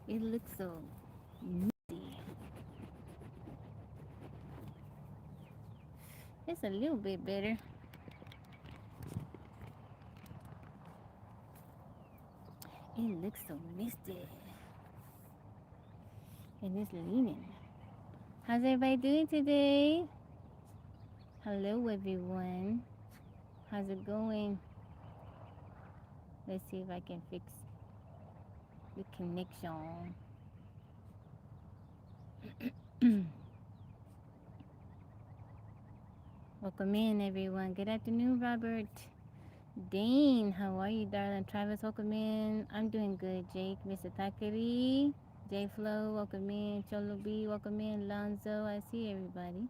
It looks so nifty. It's a little bit better. It looks so misty. And it's leaning. How's everybody doing today? Hello, everyone. How's it going? Let's see if I can fix the connection. Welcome in, everyone. Good afternoon, Robert. Dane, how are you, darling? Travis, welcome in. I'm doing good. Jake, Mr. Takari, J Flow, welcome in. Cholo B, welcome in. Lonzo, I see everybody.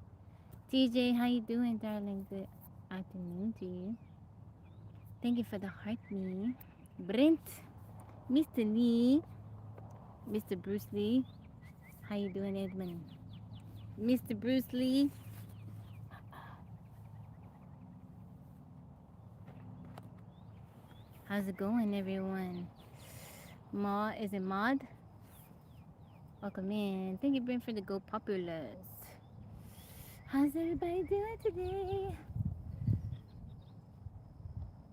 TJ, how you doing, darling? Good afternoon to you. Thank you for the heart, me. Brent, Mr. Lee, Mr. Bruce Lee. How you doing, Edmund? Mr. Bruce Lee. How's it going, everyone? Ma, is it Mod? Welcome in. Thank you, Brent, for the Go Populars. How's everybody doing today?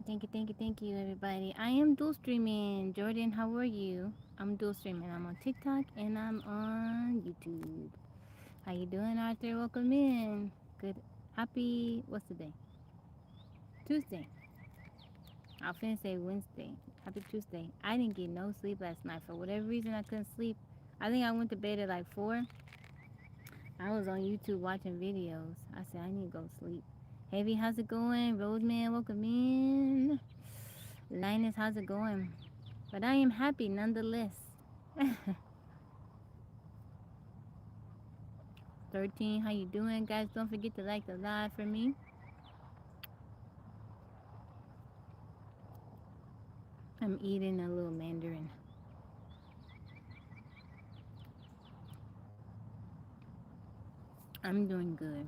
Thank you, everybody. I am dual streaming. Jordan, how are you? I'm dual streaming. I'm on TikTok and I'm on YouTube. How you doing, Arthur? Welcome in. Good. Happy, what's the day? Tuesday. I was finna say Wednesday. Happy Tuesday. I didn't get no sleep last night. For whatever reason, I couldn't sleep. I think I went to bed at like 4. I was on YouTube watching videos. I said, I need to go sleep. Heavy, how's it going? Roadman, welcome in. Linus, how's it going? But I am happy nonetheless. 13, how you doing, guys? Don't forget to like the live for me. I'm eating a little mandarin. I'm doing good.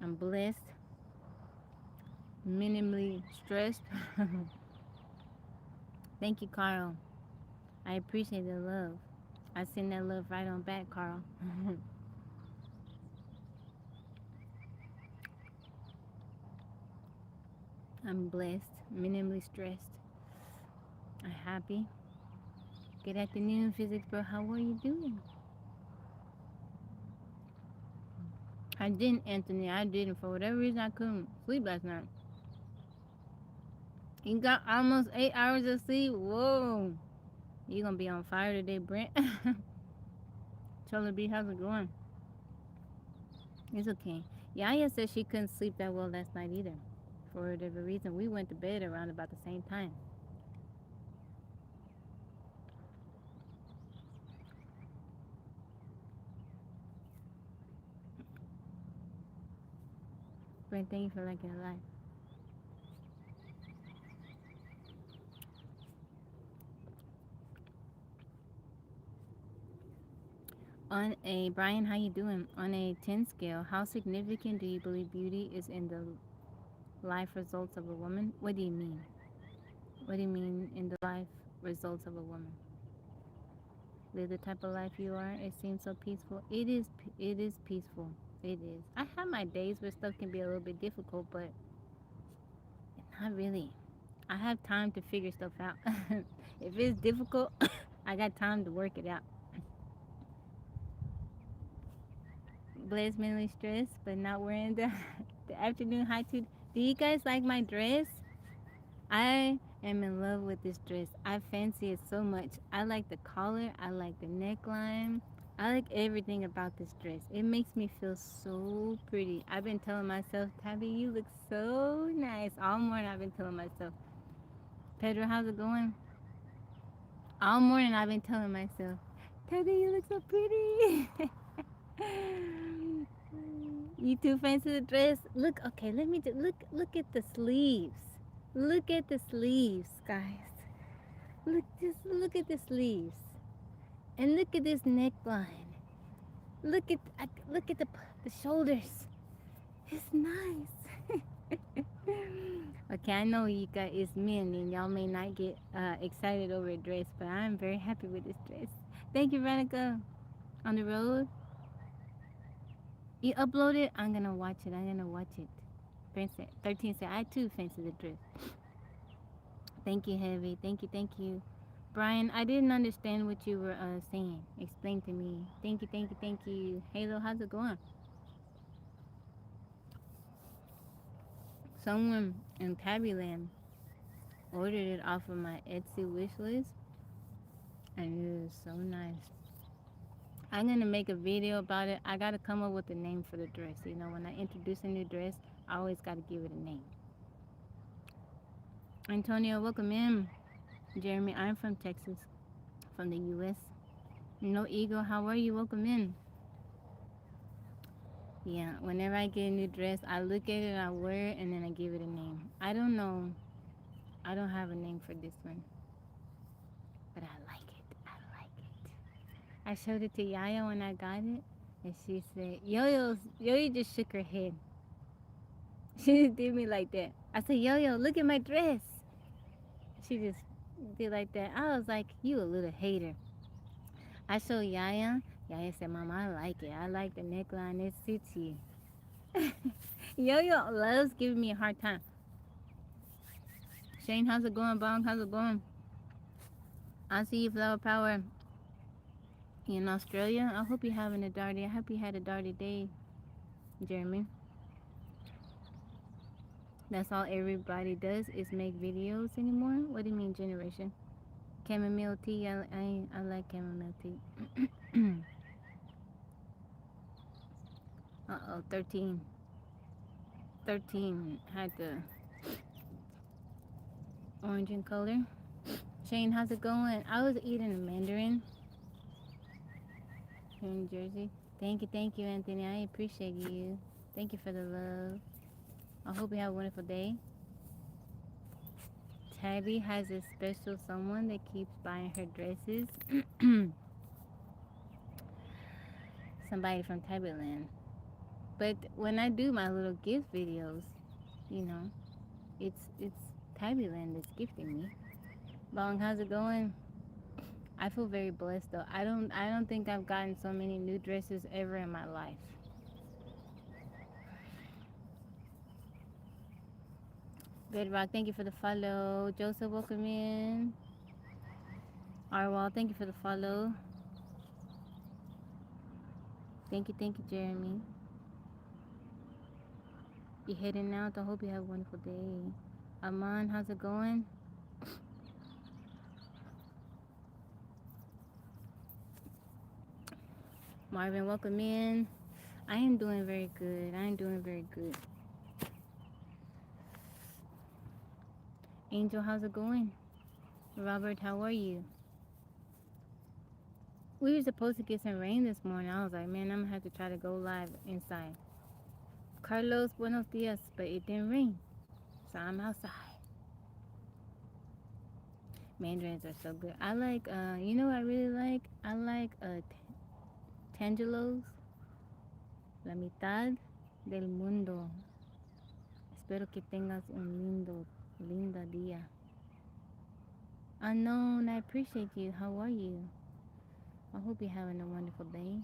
I'm blessed. Minimally stressed. Thank you, Carl. I appreciate the love. I send that love right on back, Carl. I'm blessed, minimally stressed. I'm happy. Good afternoon, Physics Bro. How are you doing? I didn't, Anthony. I didn't. For whatever reason, I couldn't sleep last night. You got almost 8 hours of sleep? Whoa. You gonna be on fire today, Brent. Chola B, how's it going? It's okay. Yaya said she couldn't sleep that well last night either. For whatever reason, we went to bed around about the same time. Brent, thank you for liking the life. On a, Brian, how you doing? On a 10 scale, how significant do you believe beauty is in the life results of a woman? What do you mean? What do you mean in the life results of a woman? Live the type of life you are. It seems so peaceful. It is. It is peaceful. It is. I have my days where stuff can be a little bit difficult, but not really. I have time to figure stuff out. If it's difficult, I got time to work it out. Blaze mentally stressed, but not wearing the afternoon high too. Do you guys like my dress? I am in love with this dress. I fancy it so much. I like the collar. I like the neckline. I like everything about this dress. It makes me feel so pretty. I've been telling myself, Tabby, you look so nice. All morning I've been telling myself. Pedro, how's it going? All morning I've been telling myself, Tabby, you look so pretty. You too fancy the dress? Look, okay, let me just look at the sleeves. Look at the sleeves, guys. Look at the sleeves. And look at this neckline. Look at the shoulders. It's nice. Okay, I know you guys is men and y'all may not get excited over a dress, but I'm very happy with this dress. Thank you, Veronica. On the road, you uploaded. I'm gonna watch it. I'm gonna watch it. Princess 13 said I too fancy the dress. Thank you, Heavy. Thank you, thank you. Brian, I didn't understand what you were saying. Explain to me. Thank you, thank you, thank you. Halo, how's it going? Someone in Tabbyland ordered it off of my Etsy wish list, and it was so nice. I'm gonna make a video about it. I gotta come up with a name for the dress. You know, when I introduce a new dress, I always gotta give it a name. Antonio, welcome in. Jeremy, I'm from Texas, from the U.S. No ego, how are you? Welcome in. Yeah, whenever I get a new dress, I look at it, I wear it, and then I give it a name. I don't know. I don't have a name for this one, but I like it. I like it. I showed it to Yaya when I got it, and she said, Yo-Yo just shook her head. She just did me like that. I said, Yo-Yo, look at my dress. She just did like that. I was like, you a little hater. I showed Yaya. Yaya said, Mama, I like it. I like the neckline. It suits you. Yo-Yo loves giving me a hard time. Shane, how's it going? Bong, how's it going? I see you, Flower Power, in Australia. I hope you're having a darty. I hope you had a darty day, Jeremy. That's all everybody does is make videos anymore. What do you mean, generation? Chamomile tea. I like chamomile tea. Uh-oh, 13. 13 had the orange in color. Shane, how's it going? I was eating a mandarin here in Jersey. Thank you, Anthony. I appreciate you. Thank you for the love. I hope you have a wonderful day. Tabby has a special someone that keeps buying her dresses. Somebody from Tabbyland. But when I do my little gift videos, you know, it's Tabbyland that's gifting me. Bong, how's it going? I feel very blessed though. I don't think I've gotten so many new dresses ever in my life. Bedrock, thank you for the follow. Joseph, welcome in. Arwal, thank you for the follow. Thank you, Jeremy. You heading out? I hope you have a wonderful day. Aman, how's it going? Marvin, welcome in. I am doing very good. Angel, how's it going? Robert, how are you? We were supposed to get some rain this morning. I was like, man, I'm gonna have to try to go live inside. Carlos, buenos dias, but it didn't rain, so I'm outside. Mandarins are so good. I like, you know what I really like? I like Tangelos, la mitad del mundo. Espero que tengas un linda día. Unknown, I appreciate you. How are you? I hope you're having a wonderful day.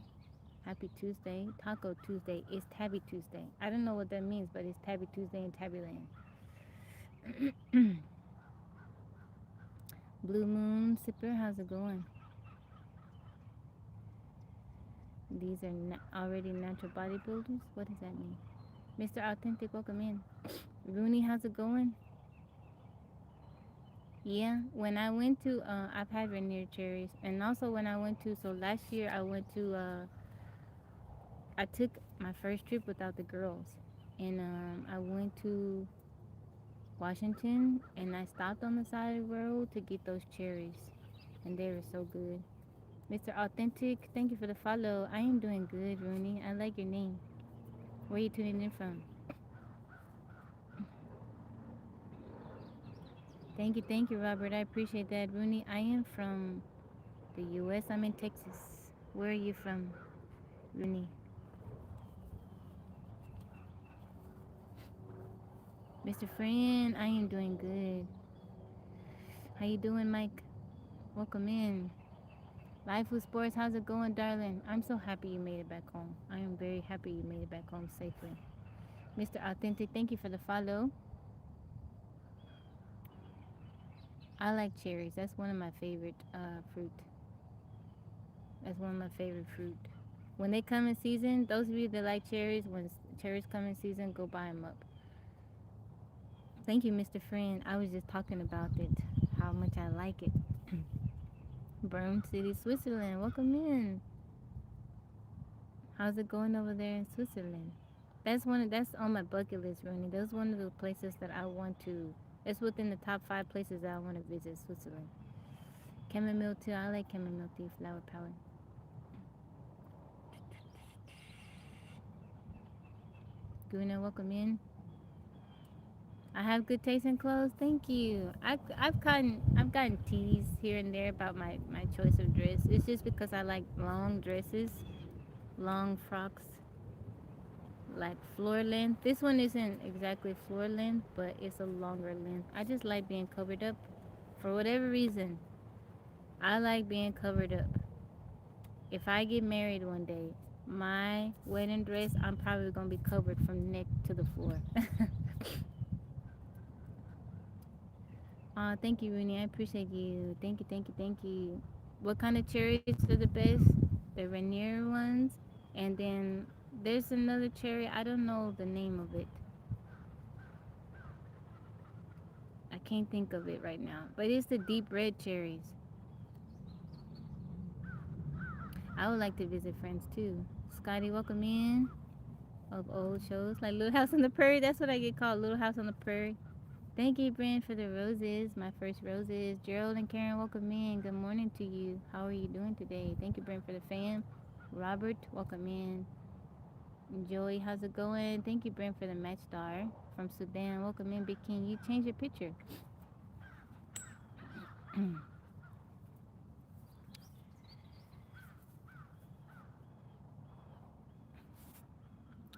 Happy Tuesday. Taco Tuesday. It's Tabby Tuesday. I don't know what that means, but it's Tabby Tuesday in Tabbyland. Blue Moon Sipper, how's it going? These are already natural bodybuilders? What does that mean? Mr. Authentic, welcome in. Rooney, how's it going? Yeah, when I went to, I've had Rainier cherries. And also when I went to, so last year I went to, I took my first trip without the girls. And I went to Washington and I stopped on the side of the road to get those cherries. And they were so good. Mr. Authentic, thank you for the follow. I am doing good, Rooney. I like your name. Where are you tuning in from? Thank you, Robert. I appreciate that. Rooney, I am from the U.S. I'm in Texas. Where are you from, Rooney? Mr. Friend, I am doing good. How you doing, Mike? Welcome in. Life with Sports, how's it going, darling? I'm so happy you made it back home. I am very happy you made it back home safely. Mr. Authentic, thank you for the follow. I like cherries. That's one of my favorite fruit. That's one of my favorite fruit. When they come in season, those of you that like cherries, when cherries come in season, go buy them up. Thank you, Mr. Friend. I was just talking about it, how much I like it. Bern City, Switzerland. Welcome in. How's it going over there in Switzerland? That's on my bucket list, Rooney. That's one of the places that I want to. It's within the top 5 places that I want to visit Switzerland. Chamomile tea. I like chamomile tea. Flower power. Guna, welcome in. I have good taste in clothes. Thank you. I've gotten teased here and there about my choice of dress. It's just because I like long dresses, long frocks, like floor length. This one isn't exactly floor length, but it's a longer length. I just like being covered up. For whatever reason, I like being covered up. If I get married one day, my wedding dress, I'm probably gonna be covered from neck to the floor. Thank you, Rooney. I appreciate you. Thank you, thank you, thank you. What kind of cherries are the best? The Rainier ones. And then there's another cherry. I don't know the name of it. I can't think of it right now. But it's the deep red cherries. I would like to visit friends too. Scotty, welcome in. Of old shows like Little House on the Prairie. That's what I get called, Little House on the Prairie. Thank you, Brent, for the roses. My first roses. Gerald and Karen, welcome in. Good morning to you. How are you doing today? Thank you, Brent, for the fam. Robert, welcome in. Joey, how's it going? Thank you, Brent, for the match star from Sudan. Welcome in, Big King. You changed your picture.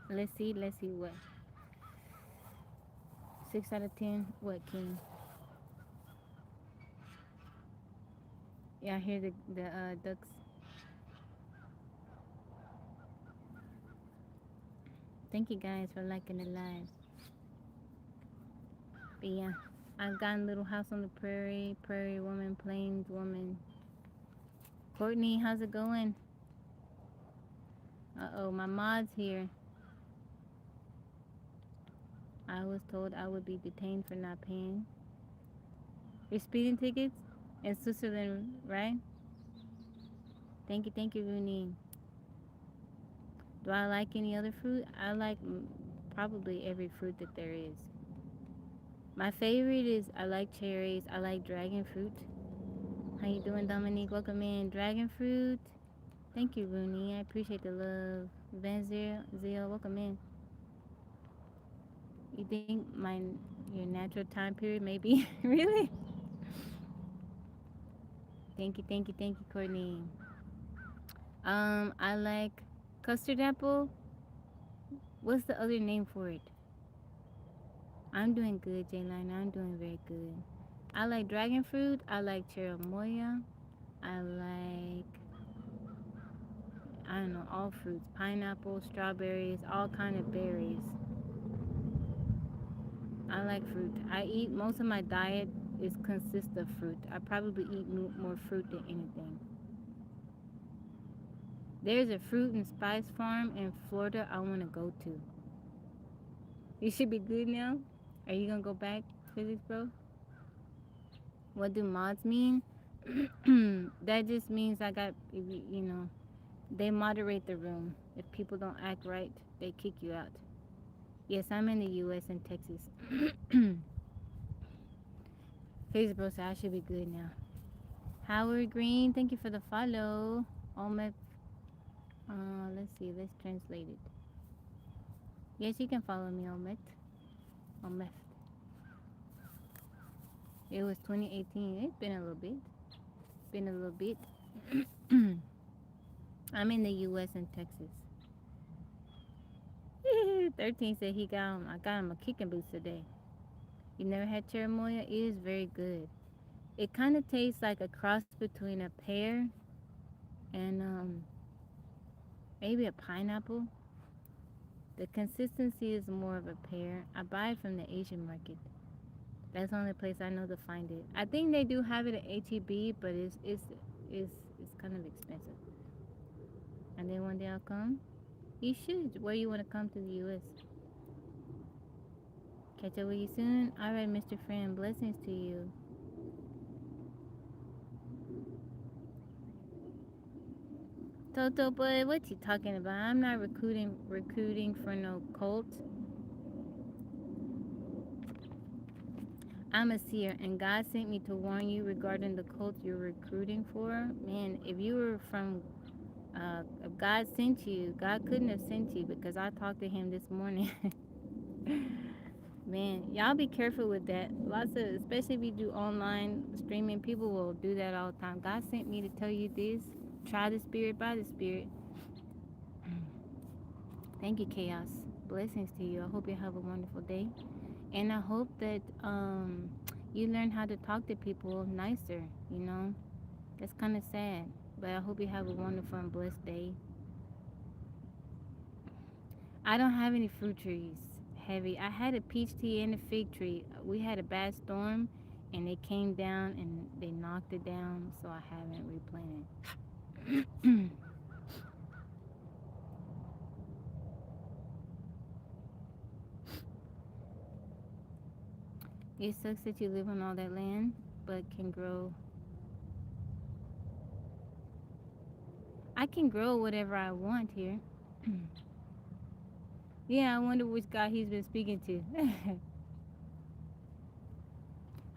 Let's see. Let's see what. 6 out of 10. What, King? Yeah, I hear the ducks. Thank you guys for liking the live. But yeah, I've gotten Little House on the Prairie, Prairie Woman, Plains Woman. Courtney, how's it going? Uh-oh, my mod's here. I was told I would be detained for not paying. Your speeding tickets in Switzerland, right? Thank you, Rooney. Do I like any other fruit? I like probably every fruit that there is. My favorite is I like cherries. I like dragon fruit. How you doing, Dominique? Welcome in. Dragon fruit. Thank you, Rooney. I appreciate the love. Van Zio, welcome in. You think your natural time period may be really? Thank you, Courtney. I like custard apple. What's the other name for it? I'm doing good, J-Line. I'm doing very good. I like dragon fruit. I like cherimoya. I like, I don't know, all fruits. Pineapple, strawberries, all kind of berries. I like fruit. I eat, most of my diet is consists of fruit. I probably eat more fruit than anything. There's a fruit and spice farm in Florida I want to go to. You should be good now. Are you gonna go back, physics bro? What do mods mean? That just means I got, they moderate the room. If people don't act right, they kick you out. Yes, I'm in the U.S. and Texas. Physics bro said I should be good now. Howard Green, thank you for the follow. Omef, let's see, let's translate it. Yes, you can follow me, Omet. Omef. It was 2018. It's been a little bit. Been a little bit. I'm in the U.S. and Texas. 13 said I got him a kicking boost today. You never had cherimoya? It is very good. It kind of tastes like a cross between a pear and maybe a pineapple. The consistency is more of a pear. I buy it from the Asian market. That's the only place I know to find it. I think they do have it at HEB, but it's kind of expensive. And then one day I'll come. You should. Where you want to come to the U.S. Catch up with you soon. All right, Mr. Friend. Blessings to you. Toto boy, what you talking about? I'm not recruiting for no cult. I'm a seer, and God sent me to warn you regarding the cult you're recruiting for. Man, if you were from, if God sent you, God couldn't have sent you because I talked to Him this morning. Man, y'all be careful with that. Lots of, especially if you do online streaming, people will do that all the time. God sent me to tell you this. Try the Spirit by the Spirit. Thank you, Chaos. Blessings to you. I hope you have a wonderful day. And I hope that you learn how to talk to people nicer, you know. That's kind of sad. But I hope you have a wonderful and blessed day. I don't have any fruit trees heavy. I had a peach tree and a fig tree. We had a bad storm and they came down and they knocked it down, so I haven't replanted. It sucks that you live on all that land, but can grow. I can grow whatever I want here. Yeah, I wonder which guy he's been speaking to.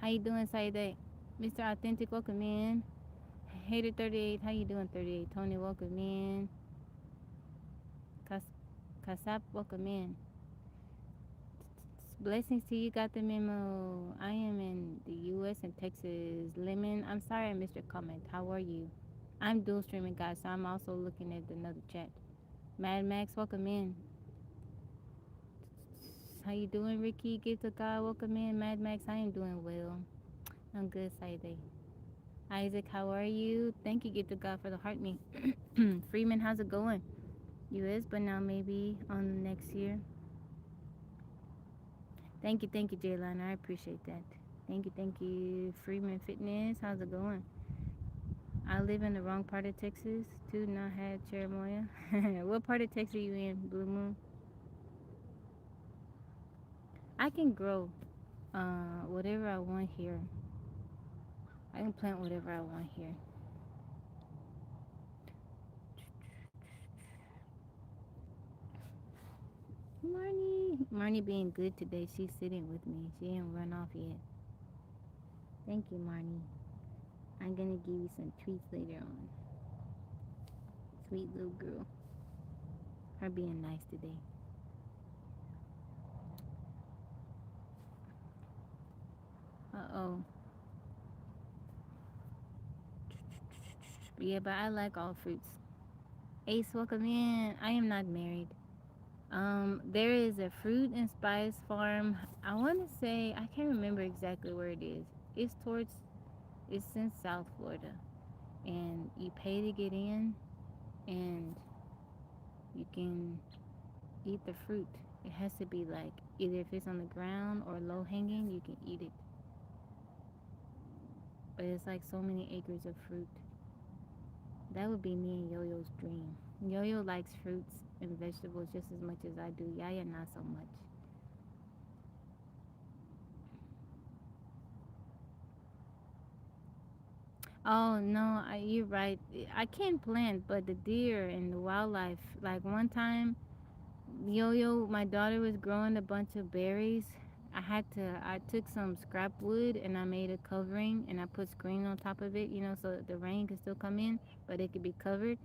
How you doing, Saide? Mr. Authentic, welcome in. Hater 38, how you doing, 38? Tony, welcome in. Kasap, welcome in. Blessings to you, got the memo. I am in the U.S. and Texas. Lemon, I'm sorry I missed your comment. How are you? I'm dual streaming, guys, so I'm also looking at another chat. Mad Max, welcome in. How you doing, Ricky? Gift of God, welcome in. Mad Max, I am doing well. I'm good, Saide. Isaac, how are you? Thank you, Gift of God, for the heart me. Freeman, how's it going? U.S., but now maybe on next year. Thank you, Jaylan. I appreciate that. Thank you. Freeman Fitness, how's it going? I live in the wrong part of Texas, too, not had cherimoya. What part of Texas are you in, Blue Moon? I can grow whatever I want here. I can plant whatever I want here. Marnie being good today. She's sitting with me. She ain't run off yet. Thank you, Marnie. I'm gonna give you some treats later on. Sweet little girl. Her being nice today. Uh-oh. Yeah, but I like all fruits. Ace, welcome in. I am not married. There is a fruit and spice farm. I want to say, I can't remember exactly where it is. It's in South Florida. And you pay to get in, and you can eat the fruit. It has to be like, either if it's on the ground or low hanging, you can eat it. But it's like so many acres of fruit. That would be me and Yo-Yo's dream. Yo-Yo likes fruits and vegetables just as much as I do. Yaya, not so much. Oh no, you're right. I can plant, but the deer and the wildlife. Like one time, Yo-Yo, my daughter was growing a bunch of berries. I took some scrap wood and I made a covering and I put screen on top of it, so the rain could still come in, but it could be covered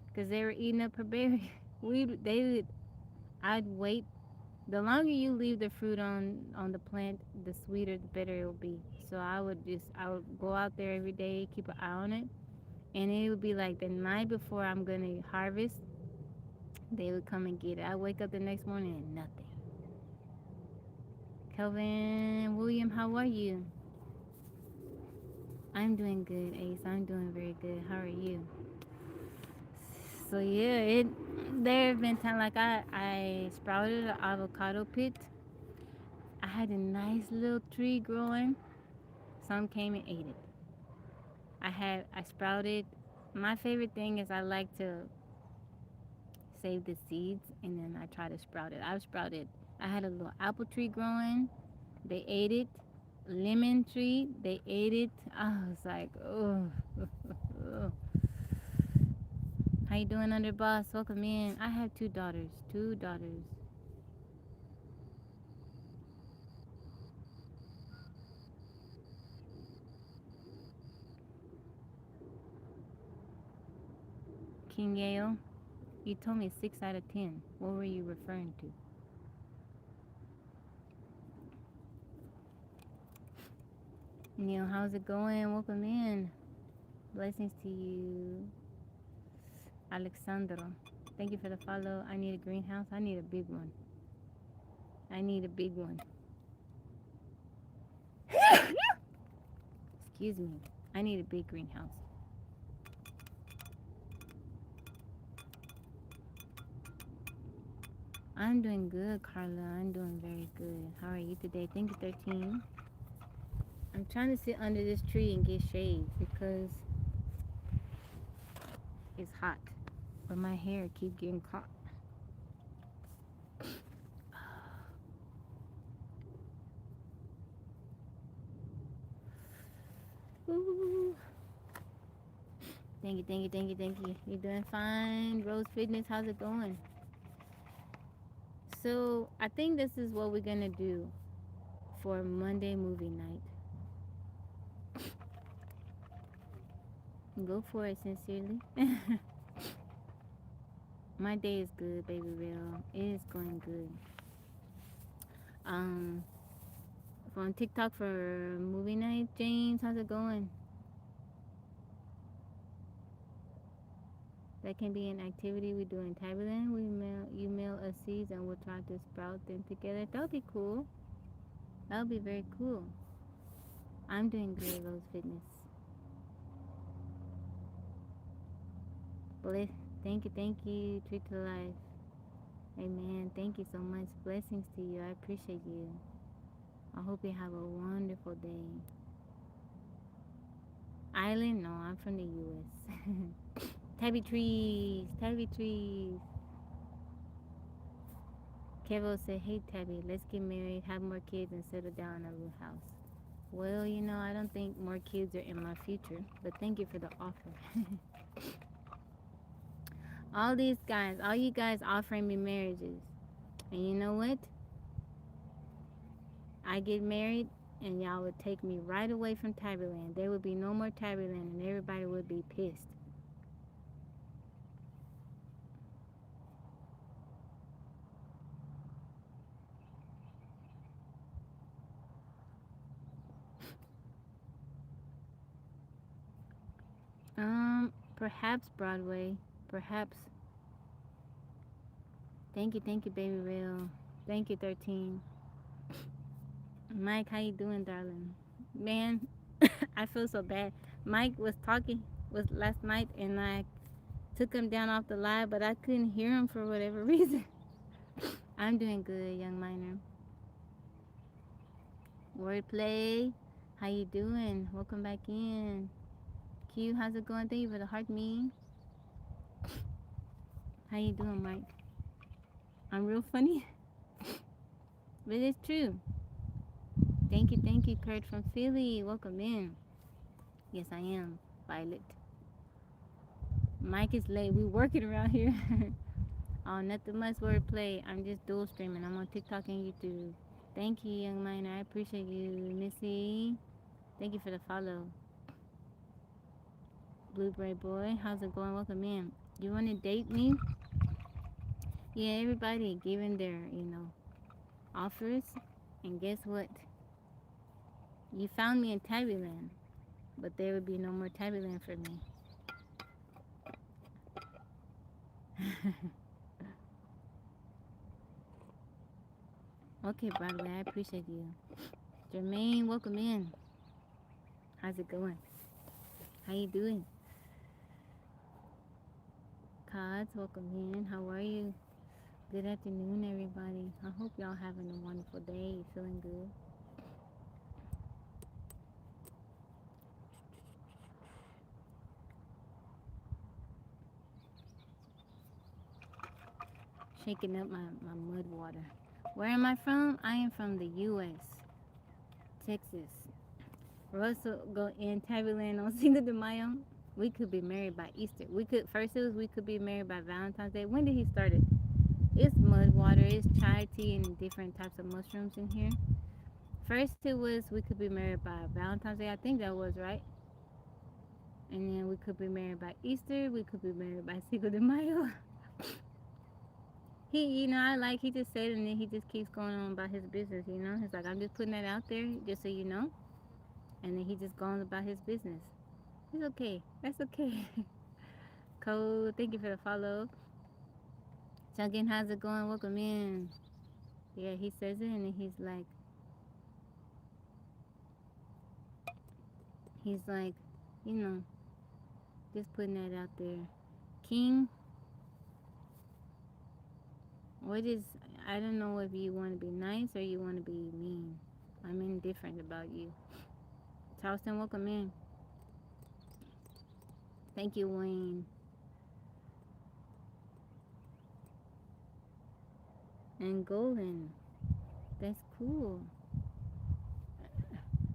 because they were eating up her berry. I'd wait. The longer you leave the fruit on the plant, the sweeter, the better it will be. So I would go out there every day, keep an eye on it, and it would be like the night before I'm gonna harvest, they would come and get it. I wake up the next morning and nothing. Kelvin William, how are you? I'm doing good, Ace. I'm doing very good. How are you? So yeah, there have been times like I sprouted an avocado pit. I had a nice little tree growing. Some came and ate it. I sprouted. My favorite thing is I like to save the seeds and then I try to sprout it. I've sprouted. I had a little apple tree growing. They ate it. Lemon tree. They ate it. I was like, oh. How you doing, Underboss? Welcome in. I have two daughters. Two daughters. King Yale, you told me 6 out of 10. What were you referring to? Neil, how's it going? Welcome in. Blessings to you. Alexandro, thank you for the follow. I need a greenhouse. I need a big one. I need a big one. Excuse me. I need a big greenhouse. I'm doing good, Carla. I'm doing very good. How are you today? Thank you, 13. I'm trying to sit under this tree and get shade because it's hot. But my hair keep getting caught. Ooh. Thank you, thank you, thank you, thank you. You're doing fine. Rose Fitness, how's it going? So I think this is what we're gonna do for Monday movie night. Go for it, sincerely. My day is good, baby real. It is going good. On TikTok for movie night, James, how's it going? That can be an activity we do in Thailand. You mail us seeds and we'll try to sprout them together. That would be cool. That would be very cool. I'm doing great, Rose Fitness. Bliss. Thank you. Treat to life. Amen. Thank you so much. Blessings to you. I appreciate you. I hope you have a wonderful day. Island? No, I'm from the U.S. Tabby trees. Tabby trees. Kevo said, hey, Tabby, let's get married, have more kids, and settle down in a little house. Well, I don't think more kids are in my future, but thank you for the offer. All these guys, all you guys offering me marriages. And you know what? I get married and y'all would take me right away from Tabbyland. There would be no more Tabbyland and everybody would be pissed. Perhaps Broadway. Perhaps. Thank you, baby real. Thank you, 13. Mike, how you doing, darling? Man, I feel so bad. Mike was last night, and I took him down off the live, but I couldn't hear him for whatever reason. I'm doing good, young miner. Wordplay, how you doing? Welcome back in. Q, how's it going? Thank you for the heart me. How you doing, Mike? I'm real funny, but it's true. Thank you, Kurt from Philly. Welcome in. Yes, I am, Violet. Mike is late. We working around here. Oh, nothing much wordplay. I'm just dual streaming. I'm on TikTok and YouTube. Thank you, young miner. I appreciate you, Missy. Thank you for the follow. Blueberry boy, how's it going? Welcome in. You want to date me? Yeah, everybody giving their, offers. And guess what? You found me in Tabbyland, but there would be no more Tabbyland for me. Okay, Broadway, I appreciate you. Jermaine, welcome in. How's it going? How you doing? Cods, welcome in. How are you? Good afternoon, everybody. I hope y'all having a wonderful day. Feeling good. Shaking up my mud water. Where am I from? I am from the U.S., Texas. Russell go in Tabby Land on Cinco de Mayo. We could be married by Easter. We could be married by Valentine's Day. When did he start it? It's mud water, it's chai tea, and different types of mushrooms in here. First, it was we could be married by Valentine's Day. I think that was right. And then we could be married by Easter. We could be married by Cinco de Mayo. He just said it and then he just keeps going on about his business. He's like, I'm just putting that out there just so you know. And then he just goes about his business. It's okay. That's okay. Code, thank you for the follow. Chunkin, how's it going? Welcome in. Yeah, he says it and then he's like, you know, just putting that out there. King, what is, I don't know if you want to be nice or you want to be mean. I'm indifferent about you. Charleston, welcome in. Thank you, Wayne. And Golden, that's cool.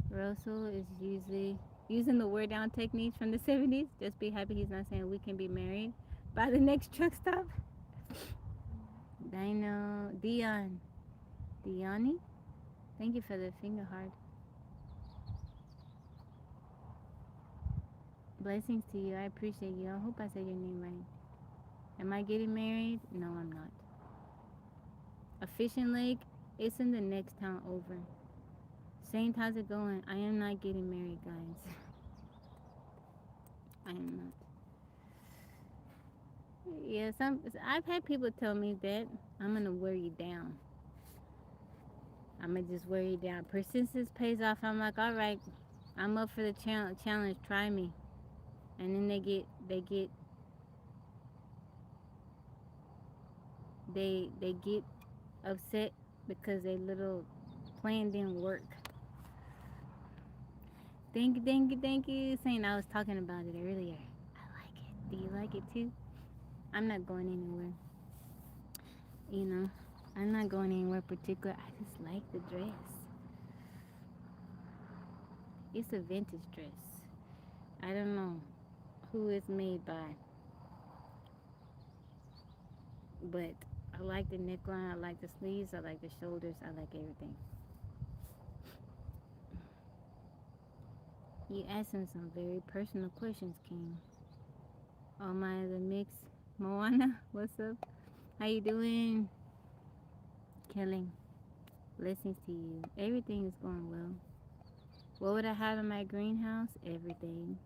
Russell is usually using the word down techniques from the 70s. Just be happy he's not saying we can be married by the next truck stop. Dino, Diani, thank you for the finger heart. Blessings to you. I appreciate you. I hope I said your name right. Am I getting married? No, I'm not. A fishing lake? It's in the next town over. Saint, how's it going? I am not getting married, guys. I am not. Yeah, I've had people tell me that I'm gonna wear you down. I'm gonna just wear you down. Persistence pays off. I'm like, all right, I'm up for the challenge. Try me. And then they get upset because their little plan didn't work. Thank you. Saying I was talking about it earlier. I like it. Do you like it too? I'm not going anywhere. You know, I'm not going anywhere particular. I just like the dress. It's a vintage dress. I don't know who it's made by, but I like the neckline. I like the sleeves. I like the shoulders. I like everything. You asking some very personal questions, King. Oh my, the mix. Moana, what's up? How you doing? Killing. Blessings to you. Everything is going well. What would I have in my greenhouse? Everything.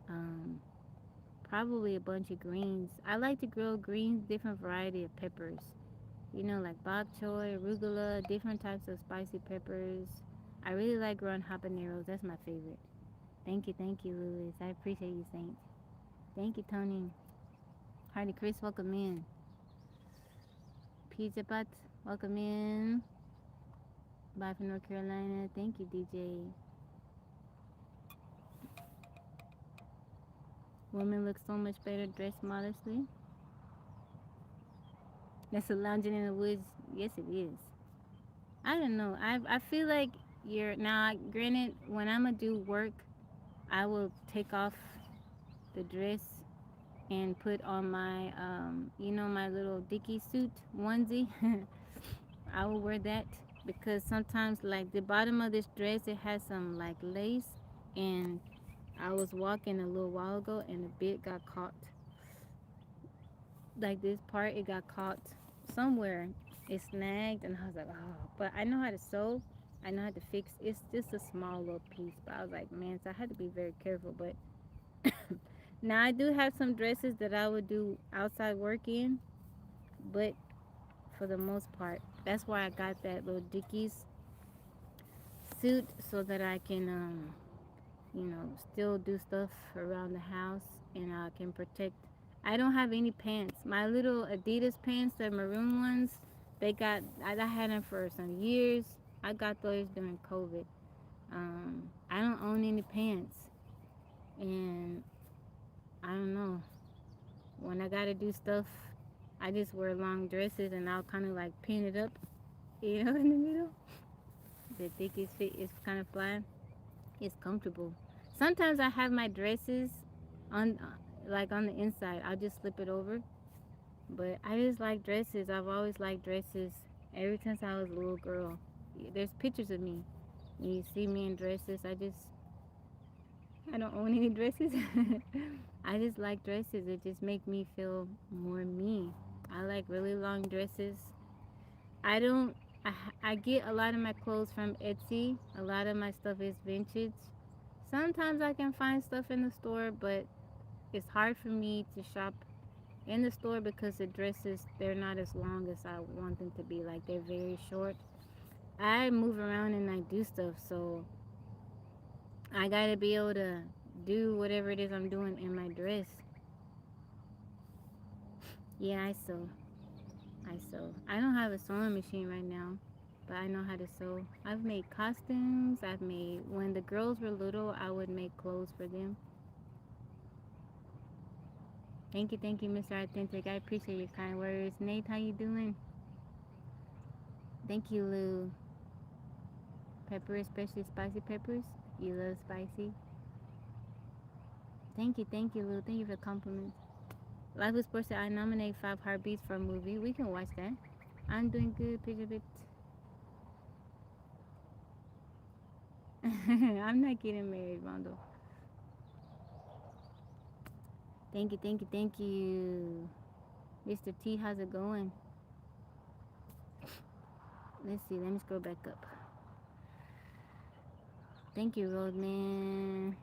Um, Probably a bunch of greens. I like to grow greens, different variety of peppers. Like bok choy, arugula, different types of spicy peppers. I really like growing habaneros. That's my favorite. Thank you, Louis. I appreciate you, Saint. Thank you, Tony. Hardy Chris, welcome in. Pizza Butt, welcome in. Bye from North Carolina. Thank you, DJ. Women look so much better dressed modestly. That's a lounging in the woods. Yes, it is. I don't know. I feel like you're now. Granted, when I'm gonna do work, I will take off the dress and put on my my little dicky suit onesie. I will wear that because sometimes like the bottom of this dress it has some like lace, and I was walking a little while ago and a bit got caught. Like this part, it got caught somewhere. It snagged, and I was like, oh. But I know how to sew. I know how to fix. It's just a small little piece. But I was like, man, so I had to be very careful. But now I do have some dresses that I would do outside work in, but for the most part, That's why I got that little Dickies suit so that I can still do stuff around the house and I can protect. I don't have any pants. My little Adidas pants, the maroon ones, I had them for some years. I got those during COVID. I don't own any pants, and I don't know. When I gotta do stuff, I just wear long dresses and I'll kind of like pin it up, in the middle. The thickest fit is kind of flat. It's comfortable. Sometimes I have my dresses on, like on the inside. I'll just slip it over. But I just like dresses. I've always liked dresses ever since I was a little girl. There's pictures of me. When you see me in dresses, I don't own any dresses. I just like dresses. It just make me feel more me. I like really long dresses. I don't. I get a lot of my clothes from Etsy. A lot of my stuff is vintage. Sometimes I can find stuff in the store, but it's hard for me to shop in the store because the dresses, they're not as long as I want them to be. Like, they're very short. I move around and I do stuff, so I gotta be able to do whatever it is I'm doing in my dress. Yeah, I sew. I sew. I don't have a sewing machine right now, but I know how to sew. I've made costumes. When the girls were little, I would make clothes for them. Thank you, Mr. Authentic. I appreciate your kind words. Nate, how you doing? Thank you, Lou. Pepper, especially spicy peppers. You love spicy. Thank you, Lou. Thank you for the compliment. Life with Sports said I nominate Five Heartbeats for a movie. We can watch that. I'm doing good, picture bit. I'm not getting married, Rondo. Thank you. Mr. T, how's it going? Let's see, let me scroll back up. Thank you, Roadman.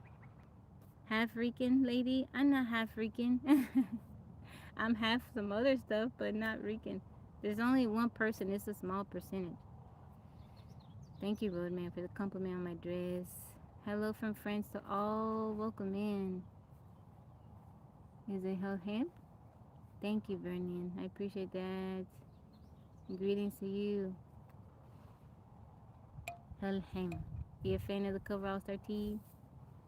Half Rican lady? I'm not half Rican. I'm half some other stuff, but not Rican. There's only one person, it's a small percentage. Thank you, Roadman, for the compliment on my dress. Hello from friends to all. Welcome in. Is it him? Thank you, Vernon. I appreciate that. Greetings to you. Helheim. You a fan of the cover All Star T?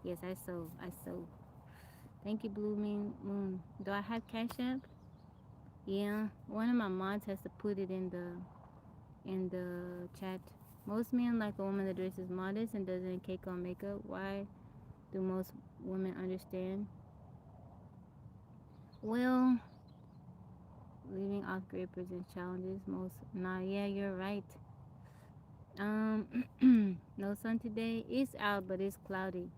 Yes, I sew. I sew. Thank you, Blue Moon. Do I have Cash App? Yeah. One of my mods has to put it in the chat. Most men like a woman that dresses modest and doesn't cake on makeup. Why do most women understand? Well, leaving off grid presents challenges. Most. Nah, yeah, you're right. No sun today. It's out, but it's cloudy.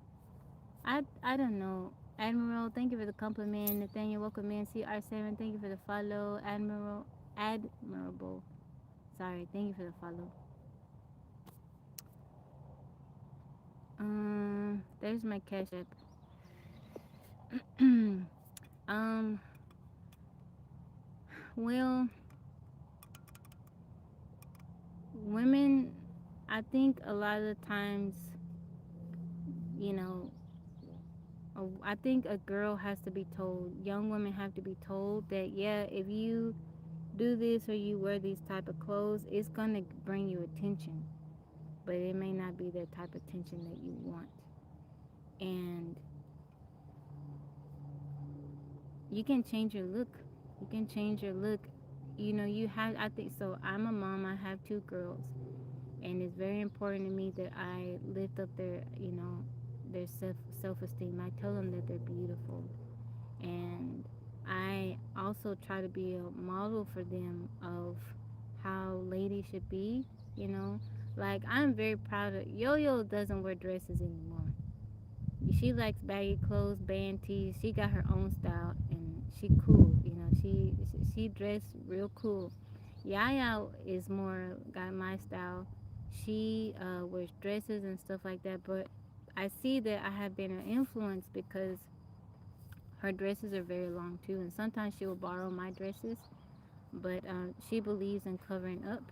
I don't know. Admiral, thank you for the compliment. Nathaniel, welcome in. CR7, thank you for the follow. Admirable. Sorry, thank you for the follow. There's my cash app. um, well, women, I think a lot of the times, you know, I think a girl has to be told, young women have to be told that, yeah, if you do this or you wear these type of clothes, it's gonna bring you attention, but it may not be the type of attention that you want. And you can change your look. You can change your look. You have, I think so. I'm a mom. I have two girls, and it's very important to me that I lift up their self-esteem. I tell them that they're beautiful, and I also try to be a model for them of how ladies should be. You know, like, I'm very proud of Yo-Yo. Doesn't wear dresses anymore. She likes baggy clothes, band tees. She got her own style, and she cool. She dressed real cool. Yaya is more got my style. She wears dresses and stuff like that. But I see that I have been an influence because her dresses are very long too, and sometimes she will borrow my dresses. But she believes in covering up,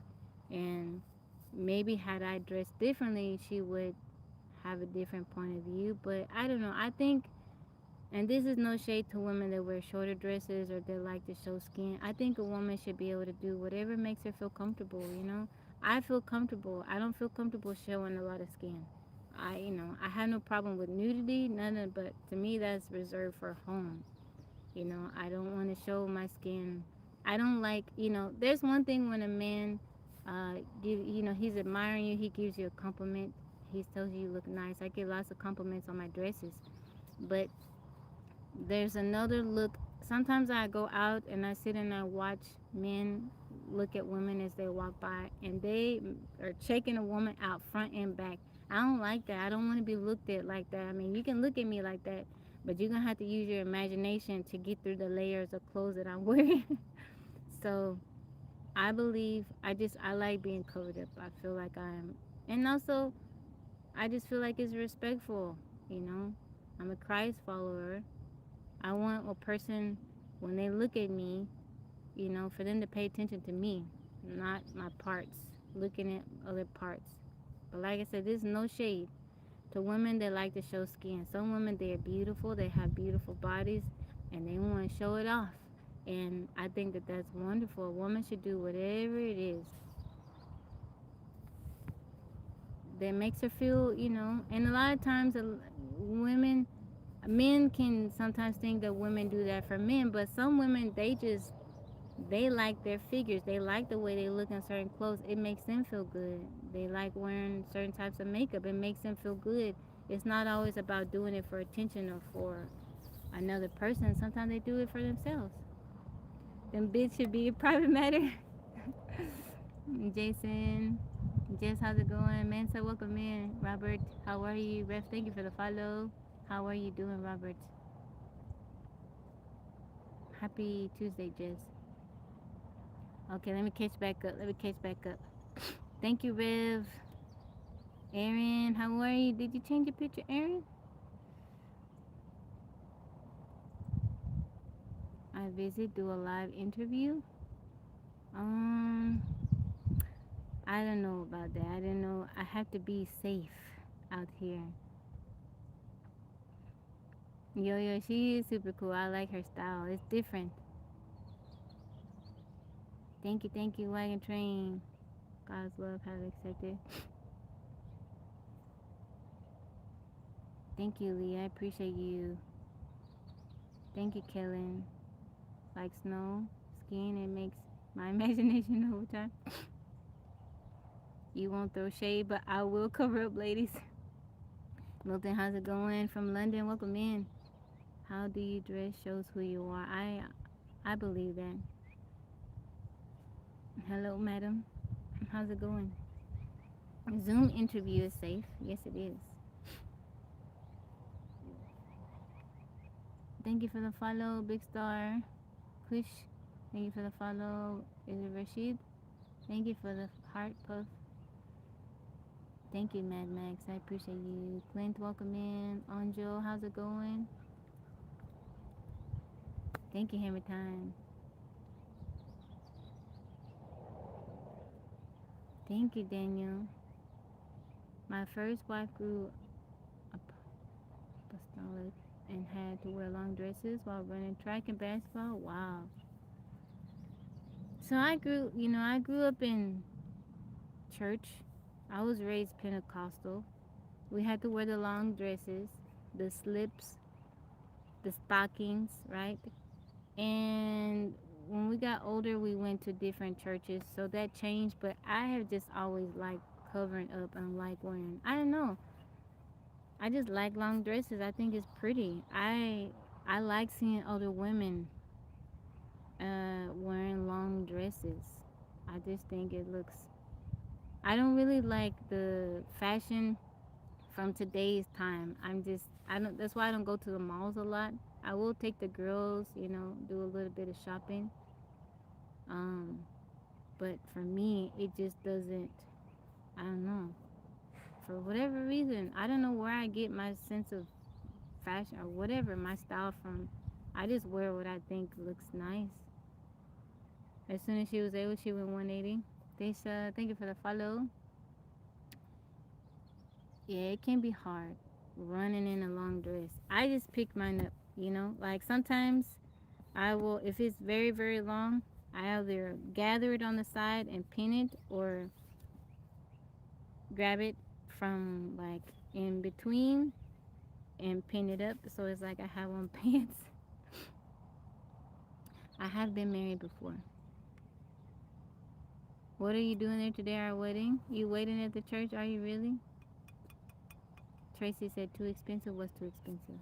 And maybe had I dressed differently, she would have a different point of view. But I don't know. I think, and this is no shade to women that wear shorter dresses or that like to show skin. I think a woman should be able to do whatever makes her feel comfortable, you know? I feel comfortable. I don't feel comfortable showing a lot of skin. I have no problem with nudity, none of, but to me that's reserved for home. I don't want to show my skin. I don't like, there's one thing when a man, he's admiring you, he gives you a compliment, he tells you look nice. I get lots of compliments on my dresses, but there's another look. Sometimes I go out and I sit and I watch men look at women as they walk by, and they are checking a woman out front and back. I don't like that. I don't want to be looked at like that. I mean, you can look at me like that, but you're gonna have to use your imagination to get through the layers of clothes that I'm wearing. So I believe I like being covered up. I feel like I'm, and also I just feel like it's respectful. You know, I'm a Christ follower. I want a person, when they look at me, for them to pay attention to me, not my parts, looking at other parts. But like I said, there's no shade to women that like to show skin. Some women, they are beautiful, they have beautiful bodies, and they want to show it off. And I think that that's wonderful. A woman should do whatever it is that makes her feel, and a lot of times, women, men can sometimes think that women do that for men, but some women, they like their figures. They like the way they look in certain clothes. It makes them feel good. They like wearing certain types of makeup. It makes them feel good. It's not always about doing it for attention or for another person. Sometimes they do it for themselves. Them bids should be a private matter. Jason, Jess, how's it going? Mensa, welcome in. Robert, how are you? Ref, thank you for the follow. How are you doing, Robert? Happy Tuesday, Jess. Okay, let me catch back up. Let me catch back up. Thank you, Rev. Aaron, how are you? Did you change your picture, Aaron? I visit, do a live interview. Um, I don't know about that. I don't know. I have to be safe out here. Yo, yo, she is super cool. I like her style. It's different. Thank you, Wagon Train. God's love, have accepted. Thank you, Lee. I appreciate you. Thank you, Kellen. Like snow, skin, it makes my imagination over time. You won't throw shade, but I will cover up, ladies. Milton, how's it going? From London, welcome in. How do you dress shows who you are. I believe that. Hello, madam. How's it going? Zoom interview is safe. Yes, it is. Thank you for the follow, Big Star. Kush, thank you for the follow. Is it Rashid? Thank you for the heart puff. Thank you, Mad Max. I appreciate you. Clint, welcome in. Anjo, how's it going? Thank you, Hammer Time. Thank you, Daniel. My first wife grew apostolic and had to wear long dresses while running track and basketball. Wow. So I grew up in church. I was raised Pentecostal. We had to wear the long dresses, the slips, the stockings, right? And when we got older, we went to different churches, so that changed. But I have just always liked covering up and like wearing. I don't know. I just like long dresses. I think it's pretty. I like seeing other women wearing long dresses. I just think it looks. I don't really like the fashion from today's time. I don't. That's why I don't go to the malls a lot. I will take the girls, do a little bit of shopping. Um, but for me, it just doesn't. I don't know. For whatever reason, I don't know where I get my sense of fashion or whatever my style from. I just wear what I think looks nice. As soon as she was able, she went 180. Desha, thank you for the follow. Yeah, it can be hard running in a long dress. I just pick mine up, you know? Like sometimes I will, if it's very, very long, I either gather it on the side and pin it or grab it from like in between and pin it up so it's like I have on pants. I have been married before. What are you doing there today? Our wedding? You waiting at the church? Are you really? Tracy said too expensive. What's too expensive?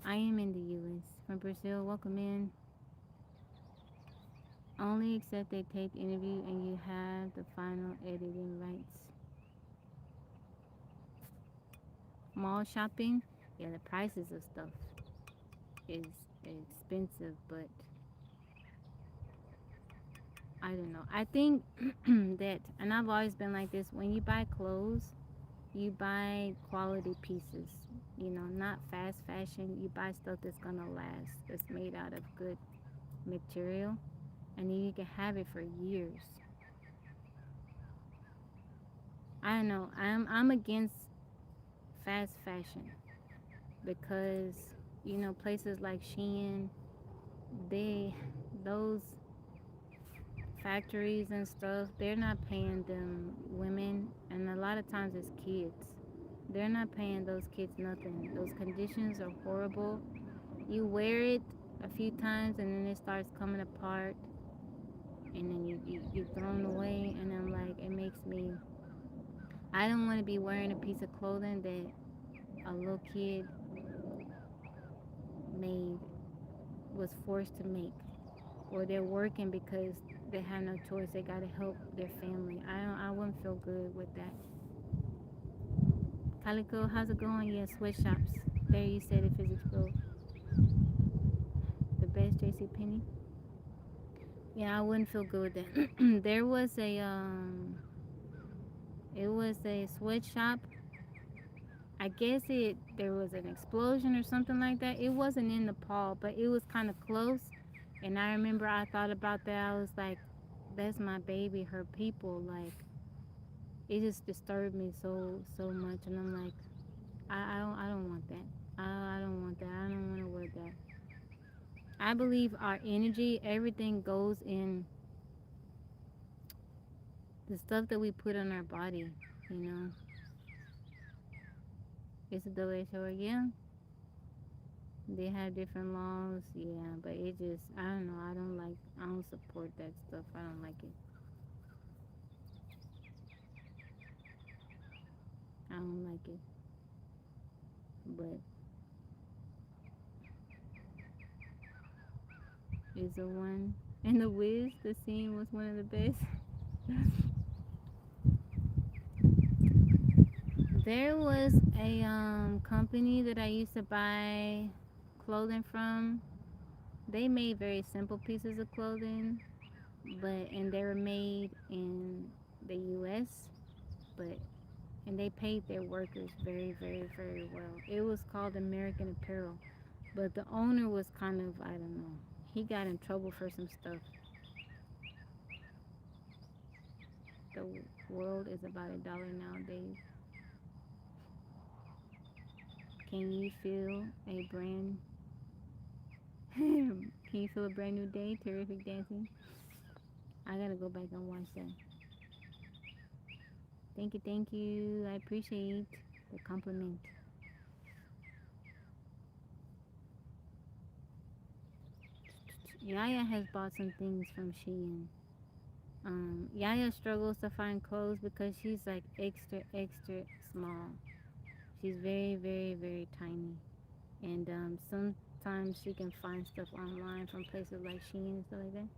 I am in the U.S. from Brazil. Welcome in. Only accept a taped interview and you have the final editing rights. Mall shopping, yeah, the prices of stuff is expensive, but I don't know. I think that, and I've always been like this, when you buy clothes, you buy quality pieces, you know, not fast fashion. You buy stuff that's gonna last, that's made out of good material, and then you can have it for years. I don't know. I'm against fast fashion because you know places like Shein, they those factories and stuff, they're not paying them women, and a lot of times it's kids. They're not paying those kids nothing. Those conditions are horrible. You wear it a few times and then it starts coming apart, and then you thrown away. And I'm like, it makes me. I don't want to be wearing a piece of clothing that a little kid made was forced to make, or they're working because they have no choice. They gotta help their family. I wouldn't feel good with that. Calico, how's it going? Yeah, sweatshops. There you said it physical. The best JC Penney. Yeah, I wouldn't feel good with that. There was a it was a sweatshop. I guess it there was an explosion or something like that. It wasn't in Nepal, but it was kind of close. And I remember I thought about that. I was like, that's my baby, her people. Like it just disturbed me so much. And I'm like, I don't want that. I don't want that. I don't want to wear that. I believe our energy, everything goes in the stuff that we put on our body. You know, it's a WHO. Yeah, they have different laws. Yeah, but it just I don't know. I don't like. I don't support that stuff. I don't like it. I don't like it. But is the one and the Wiz. The scene was one of the best. There was a company that I used to buy clothing from. They made very simple pieces of clothing, but and they were made in the U.S. but and they paid their workers very well. It was called American Apparel, but the owner was kind of I don't know. He got in trouble for some stuff. The world is about $1 nowadays. Can you feel a brand? Can you feel a brand new day? Terrific dancing. I gotta go back and watch that. Thank you, thank you. I appreciate the compliment. Yaya has bought some things from Shein. Yaya struggles to find clothes because she's like extra small. She's very tiny, and sometimes she can find stuff online from places like Shein and stuff like that.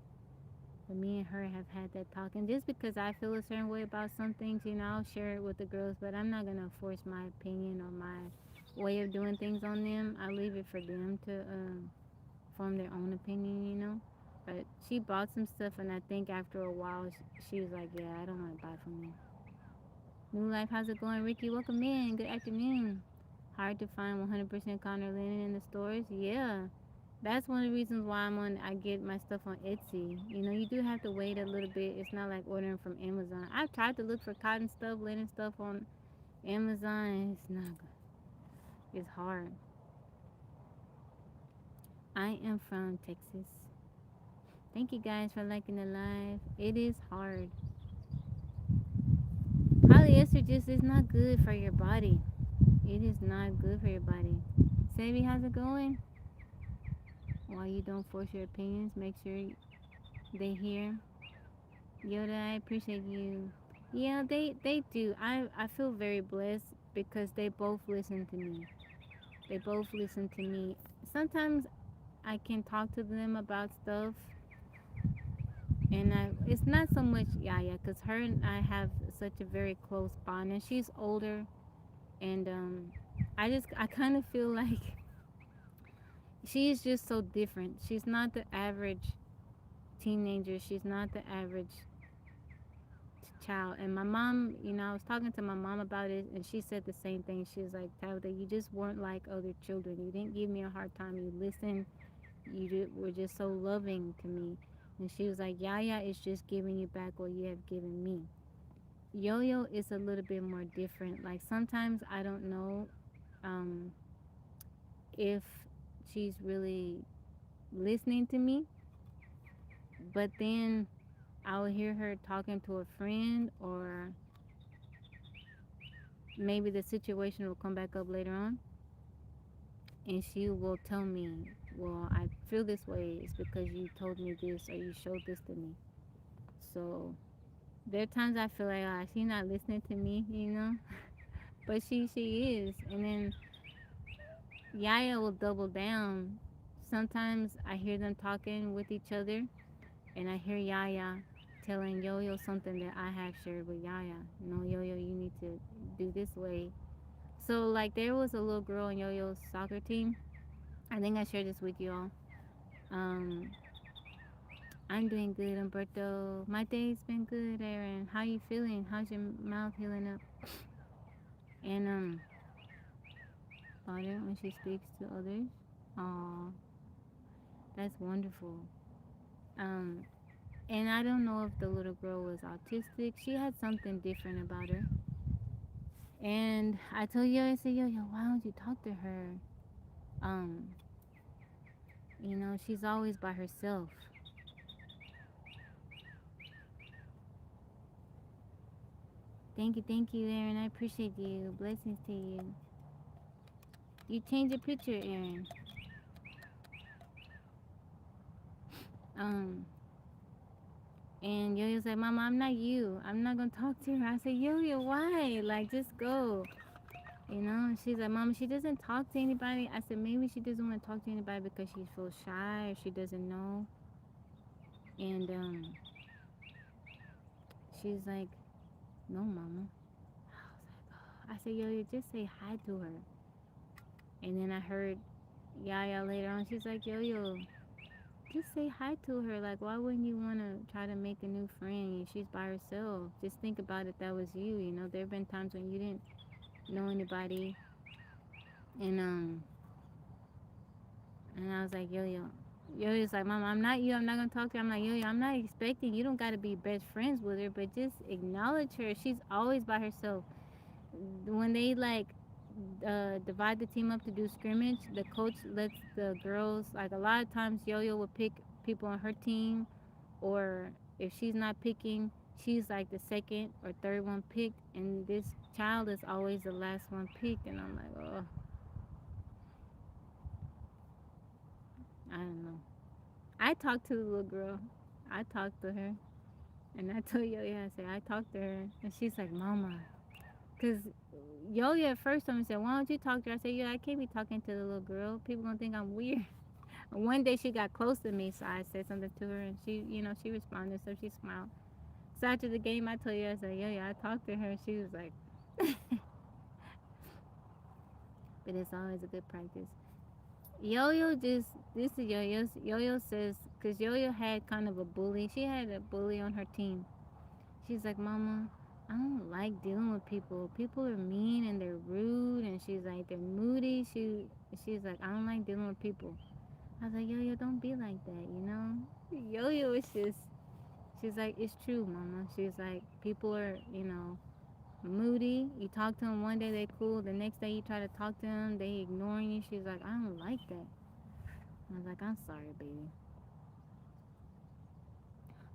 But me and her have had that talk, and just because I feel a certain way about some things, you know, I'll share it with the girls, but I'm not gonna force my opinion or my way of doing things on them. I leave it for them to form their own opinion, you know. But she bought some stuff, and I think after a while, she was like, "Yeah, I don't want to buy from you." New Life, how's it going, Ricky? Welcome in. Good afternoon. Hard to find 100% cotton or linen in the stores. Yeah, that's one of the reasons why I get my stuff on Etsy. You know, you do have to wait a little bit. It's not like ordering from Amazon. I've tried to look for cotton stuff, linen stuff on Amazon, and it's not good. It's hard. I am from Texas. Thank you guys for liking the live. It is hard. Polyester just is not good for your body. It is not good for your body. Savvy, how's it going? While you don't force your opinions, make sure they hear. Yoda, I appreciate you. Yeah, they do. I feel very blessed because they both listen to me. They both listen to me. Sometimes I can talk to them about stuff, and it's not so much Yaya, because her and I have such a very close bond, and she's older, and I kind of feel like she's just so different. She's not the average teenager. She's not the average child. And my mom, you know, I was talking to my mom about it, and she said the same thing. She was like, Tabitha, you just weren't like other children. You didn't give me a hard time. You listened. Were just so loving to me. And she was like, Yaya is just giving you back what you have given me. Yo-Yo is a little bit more different. Like sometimes I don't know um, if she's really listening to me, but then I will hear her talking to a friend, or maybe the situation will come back up later on, and she will tell me, well, I feel this way, it's because you told me this or you showed this to me. So there are times I feel like, she's not listening to me, you know, but she is. And then Yaya will double down. Sometimes I hear them talking with each other, and I hear Yaya telling Yo-Yo something that I have shared with Yaya. No, Yo-Yo, you need to do this way. So like there was a little girl on Yo-Yo's soccer team. I think I shared this with you all. Um, I'm doing good, Umberto. My day's been good, Aaron. How you feeling? How's your mouth healing up? And daughter when she speaks to others. Aw, that's wonderful. Um, and I don't know if the little girl was autistic. She had something different about her. And I told Yo, I said, Yo, why don't you talk to her? Um, you know, she's always by herself. Thank you, Aaron. I appreciate you. Blessings to you. You changed your picture, Aaron. Um, and Yo-Yo's like, Mama, I'm not you. I'm not gonna talk to her. I said, Yo-Yo, why? Like, just go. You know? And she's like, Mama, she doesn't talk to anybody. I said, maybe she doesn't want to talk to anybody because she feels shy or she doesn't know. And she's like, no, Mama. I said, Yo-Yo, just say hi to her. And then I heard Yaya later on. She's like, Yo-Yo, just say hi to her. Like, why wouldn't you want to try to make a new friend? She's by herself. Just think about it. That was you. You know, there have been times when you didn't know anybody, and I was like, Yo-Yo's like, Mama, I'm not you. I'm not gonna talk to her. I'm like, Yo-Yo, I'm not expecting. You don't gotta be best friends with her, but just acknowledge her. She's always by herself. When they like divide the team up to do scrimmage, the coach lets the girls, like a lot of times Yo-Yo will pick people on her team, or if she's not picking, she's like the second or third one picked, and this child is always the last one picked. And I'm like, oh, I don't know. I talked to the little girl. I talked to her, and I told Yo-Yo, I said, I talked to her, and she's like, Mama, because Yo-Yo at first time said, why don't you talk to her? I said, I can't be talking to the little girl. People gonna think I'm weird. One day she got close to me, so I said something to her, and she responded, so she smiled. So after the game, I told you, I said, I talked to her. She was like, but it's always a good practice. Yo-Yo this is Yo-Yo. Yo-Yo says, because Yo-Yo had kind of a bully. She had a bully on her team. She's like, Mama, I don't like dealing with people. People are mean and they're rude, and she's like they're moody. She's like I don't like dealing with people. I was like, Yo, don't be like that, you know. Yo is just she's like it's true, mama. She's like people are moody. You talk to them one day they cool, the next day you try to talk to them they ignoring you. She's like I don't like that. I was like I'm sorry, baby.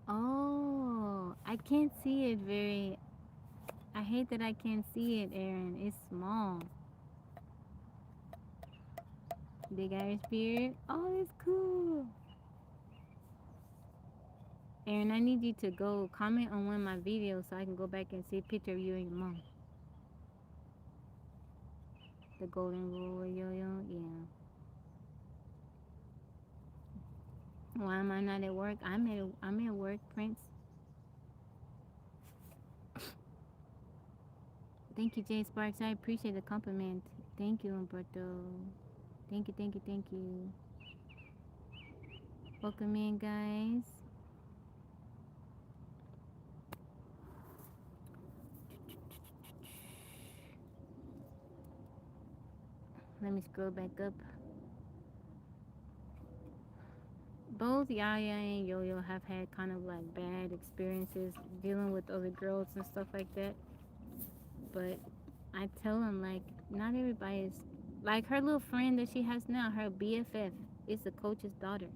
Oh, I can't see it very. I hate that I can't see it, Aaron. It's small. Big Irish beard. Oh, it's cool. Aaron, I need you to go comment on one of my videos so I can go back and see a picture of you and your mom. The golden rule, yo. Yeah. Why am I not at work? I'm at work, Prince. Thank you, Jay Sparks. I appreciate the compliment. Thank you, Umberto. Thank you. Welcome in, guys. Let me scroll back up. Both Yaya and Yo-Yo have had kind of like bad experiences dealing with other girls and stuff like that. But I tell them like not everybody is like her little friend that she has now, her BFF is the coach's daughter.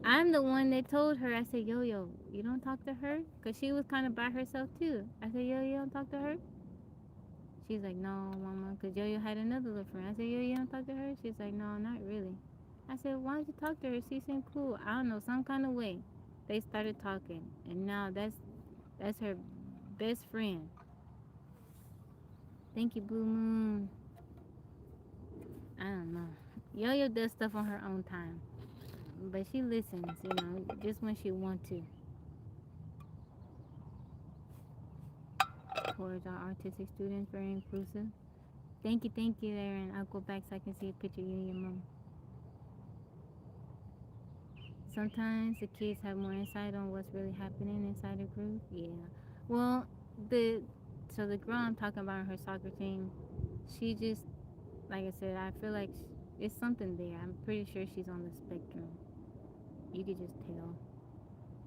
I'm the one that told her. I said, Yo, you don't talk to her, cause she was kind of by herself too. I said, Yo, you don't talk to her. She's like, no, mama, cause Yo had another little friend. I said, Yo, you don't talk to her. She's like, no, not really. I said, why don't you talk to her? She seemed cool. I don't know, some kind of way. They started talking, and now that's her best friend. Thank you, Blue Moon. I don't know. Yo does stuff on her own time, but she listens, just when she wants to. Towards our artistic students, very inclusive. Thank you, Aaron. I'll go back so I can see a picture of you and your mom. Sometimes the kids have more insight on what's really happening inside the group. Yeah. Well, the the girl I'm talking about on her soccer team, she just like I said, I feel like it's something there. I'm pretty sure she's on the spectrum. You could just tell.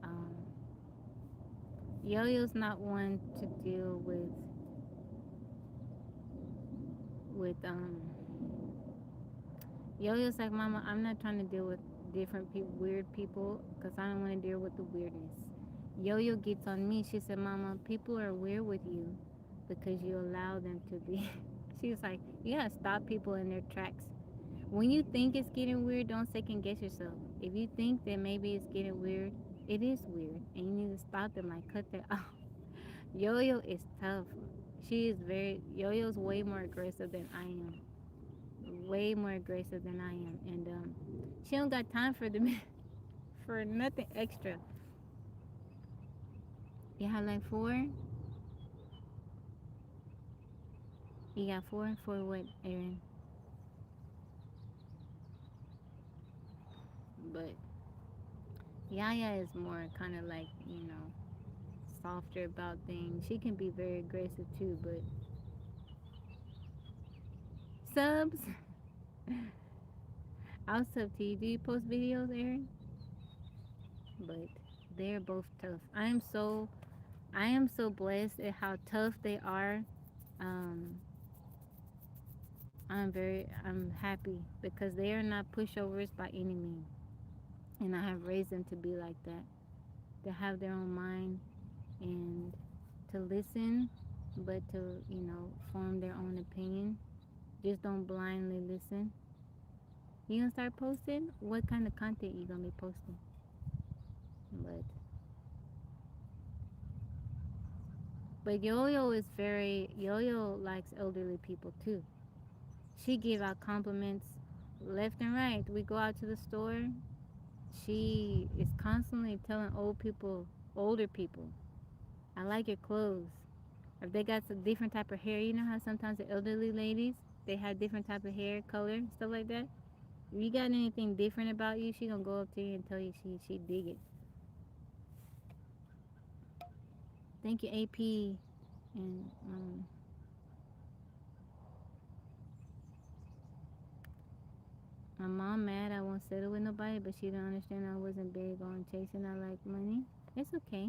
Um, Yo-Yo's not one to deal with. Yo-Yo's like, Mama, I'm not trying to deal with different people, weird people, because I don't want to deal with the weirdness. Yo-Yo gets on me. She said, Mama, people are weird with you because you allow them to be. She was like, you gotta stop people in their tracks. When you think it's getting weird, don't second guess yourself. If you think that maybe it's getting weird, it is weird, and you need to stop them. Like cut that off. Yo-Yo is tough. She is Yo-Yo's way more aggressive than I am. Way more aggressive than I am, and she don't got time for them for nothing extra. You have like four. You got four for what, Aaron? But Yaya is more kind of like softer about things. She can be very aggressive too, but subs. I'll sub to you. Do you post videos, Aaron? But they're both tough. I am so blessed at how tough they are. Um, I'm happy because they are not pushovers by any means, and I have raised them to be like that. To have their own mind and to listen, but to form their own opinion. Just don't blindly listen. You gonna start posting? What kind of content you gonna be posting? But Yo-Yo likes elderly people too. She give out compliments left and right. We go out to the store. She is constantly telling older people, I like your clothes. If they got some different type of hair, you know how sometimes the elderly ladies they have different type of hair, color, stuff like that. If you got anything different about you, she gonna go up to you and tell you she dig it. Thank you, AP. And my mom mad I won't settle with nobody, but she don't understand I wasn't big on chasing. I like money. It's okay,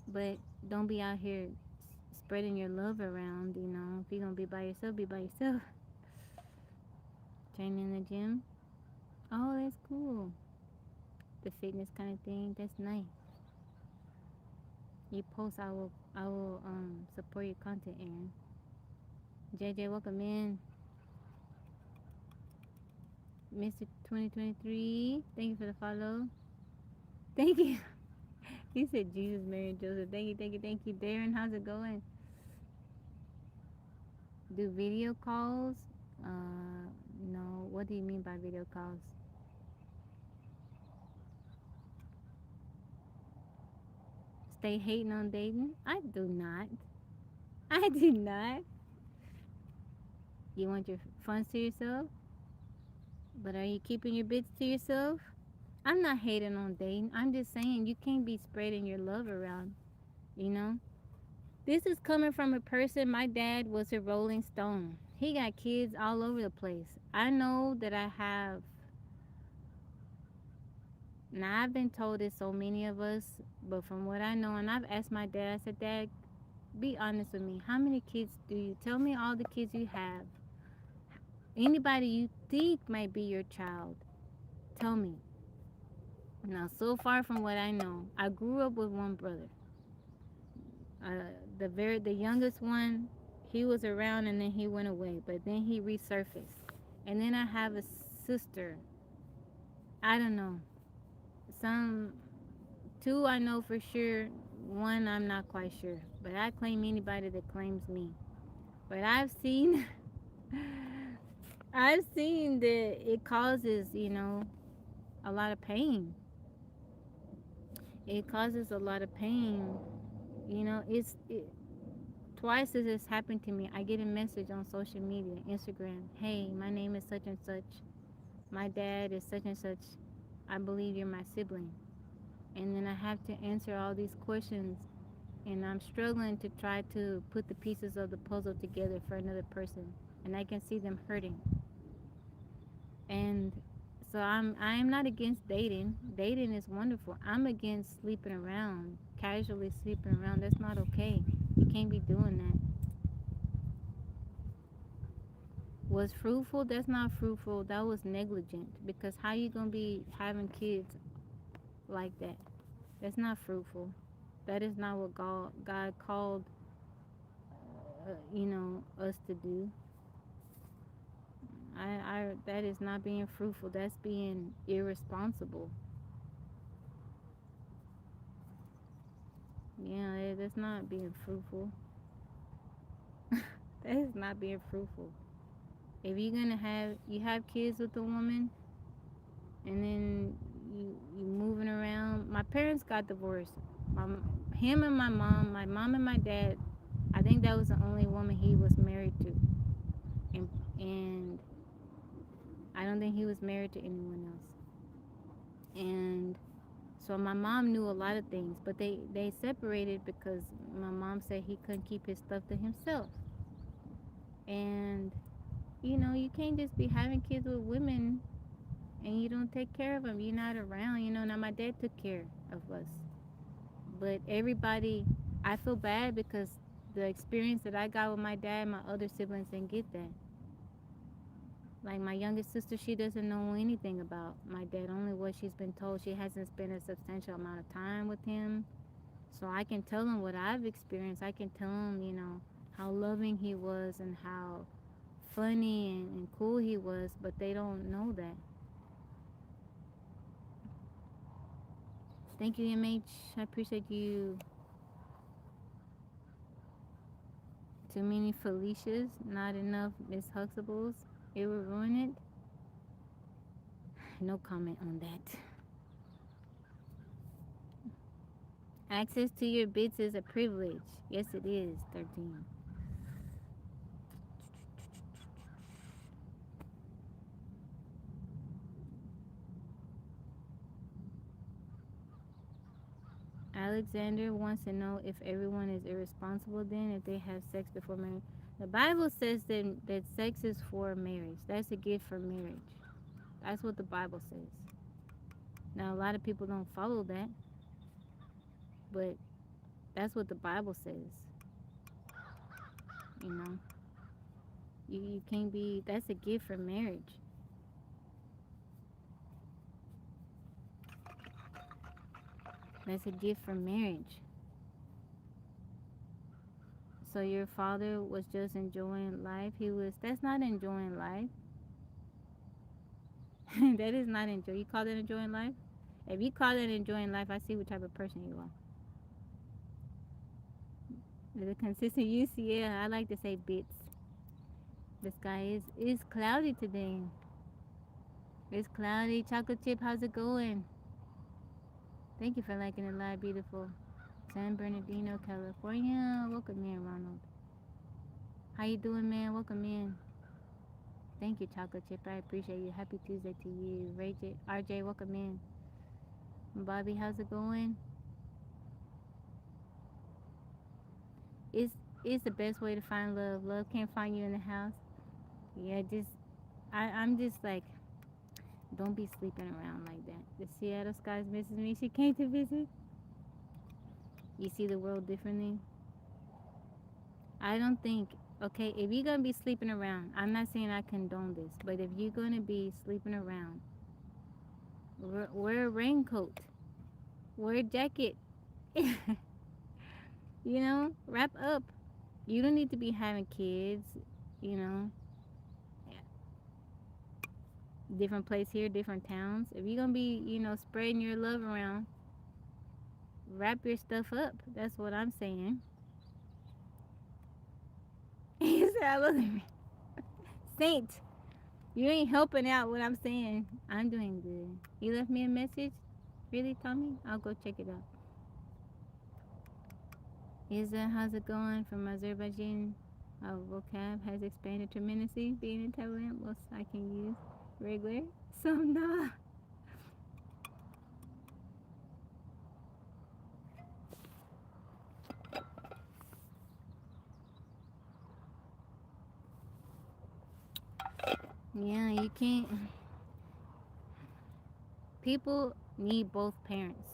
but don't be out here spreading your love around. You know, if you're gonna be by yourself, be by yourself. Train in the gym. Oh, that's cool. The fitness kind of thing. That's nice. You post, I will support your content, Aaron. JJ, welcome in. Mr. 2023, thank you for the follow. Thank you. He said Jesus, Mary, and Joseph. Thank you, thank you, thank you. Darren, how's it going? Do video calls? No. What do you mean by video calls? Stay hating on dating? I do not. I do not. You want your funds to yourself? But are you keeping your bits to yourself? I'm not hating on dating. I'm just saying you can't be spreading your love around, you know? This is coming from a person, my dad was a Rolling Stone. He got kids all over the place. I know that I have, now I've been told this so many of us, but from what I know, and I've asked my dad, I said, Dad, be honest with me. How many kids do you, tell me all the kids you have. Anybody you think might be your child, tell me. Now, so far from what I know, I grew up with one brother. The youngest one, he was around and then he went away, but then he resurfaced. And then I have a sister. I don't know. Some two I know for sure. One I'm not quite sure. But I claim anybody that claims me. But I've seen I've seen that it causes, a lot of pain. It causes a lot of pain. Twice this has happened to me. I get a message on social media, Instagram. Hey, my name is such and such. My dad is such and such. I believe you're my sibling. And then I have to answer all these questions. And I'm struggling to try to put the pieces of the puzzle together for another person. And I can see them hurting. And so I'm not against dating. Dating is wonderful. I'm against sleeping around, casually sleeping around. That's not okay. You can't be doing that. Was fruitful? That's not fruitful. That was negligent. Because how you gonna be having kids like that? That's not fruitful. That is not what God called, us to do. That is not being fruitful. That's being irresponsible. Yeah, that's not being fruitful. That is not being fruitful. If you're gonna have kids with a woman, and then you moving around. My parents got divorced. My, him and my mom and my dad. I think that was the only woman he was married to, and I don't think he was married to anyone else. And so my mom knew a lot of things, but they separated because my mom said he couldn't keep his stuff to himself. And you can't just be having kids with women and you don't take care of them. You're not around. Now my dad took care of us, but everybody, I feel bad because the experience that I got with my dad, my other siblings didn't get that. Like my youngest sister, she doesn't know anything about my dad, only what she's been told. She hasn't spent a substantial amount of time with him. So I can tell them what I've experienced. I can tell them, how loving he was and how funny and cool he was, but they don't know that. Thank you, MH. I appreciate you. Too many Felicias, not enough Miss Huxtables. It will ruin it. No comment on that. Access to your bits is a privilege. Yes, it is. 13. Alexander wants to know if everyone is irresponsible then if they have sex before marriage. The Bible says that sex is for marriage. That's a gift for marriage. That's what the Bible says. Now, a lot of people don't follow that, but that's what the Bible says. You know, you can't be, that's a gift for marriage. That's a gift for marriage. So your father was just enjoying life. That's not enjoying life. That is not enjoy. You call that enjoying life? If you call that enjoying life, I see what type of person you are. The consistent use, yeah, I like to say bits. The sky is cloudy today. It's cloudy. Chocolate chip, how's it going? Thank you for liking it live, beautiful. San Bernardino, California. Welcome in, Ronald. How you doing, man? Welcome in. Thank you, Chocolate Chip. I appreciate you. Happy Tuesday to you. RJ, welcome in. Bobby, how's it going? It's the best way to find love. Love can't find you in the house. Yeah, I'm just like, don't be sleeping around like that. The Seattle skies misses me. She came to visit. You see the world differently. I don't think, okay, if you're gonna be sleeping around, I'm not saying I condone this, but if you're gonna be sleeping around, wear a raincoat, wear a jacket, wrap up. You don't need to be having kids, you know, different place here, different towns. If you're gonna be, spreading your love around, wrap your stuff up. That's what I'm saying. He said, look at me. Saint, you ain't helping out what I'm saying. I'm doing good. You left me a message? Really, Tommy? I'll go check it out. How's it going from Azerbaijan? Our vocab has expanded tremendously. Being in Thailand, most I can use regular. So nah. Yeah, you can't. People need both parents.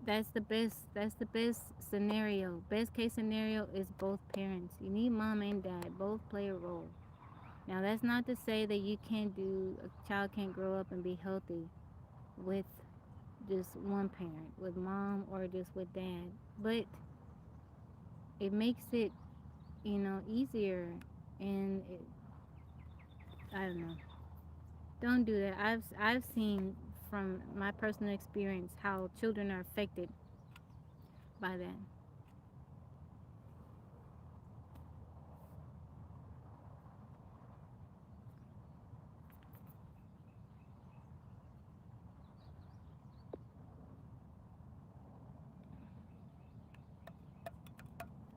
That's the best scenario. Best case scenario is both parents. You need mom and dad. Both play a role. Now that's not to say that a child can't grow up and be healthy with just one parent, with mom or just with dad. But it makes it, easier, and I don't know. Don't do that. I've seen from my personal experience how children are affected by that.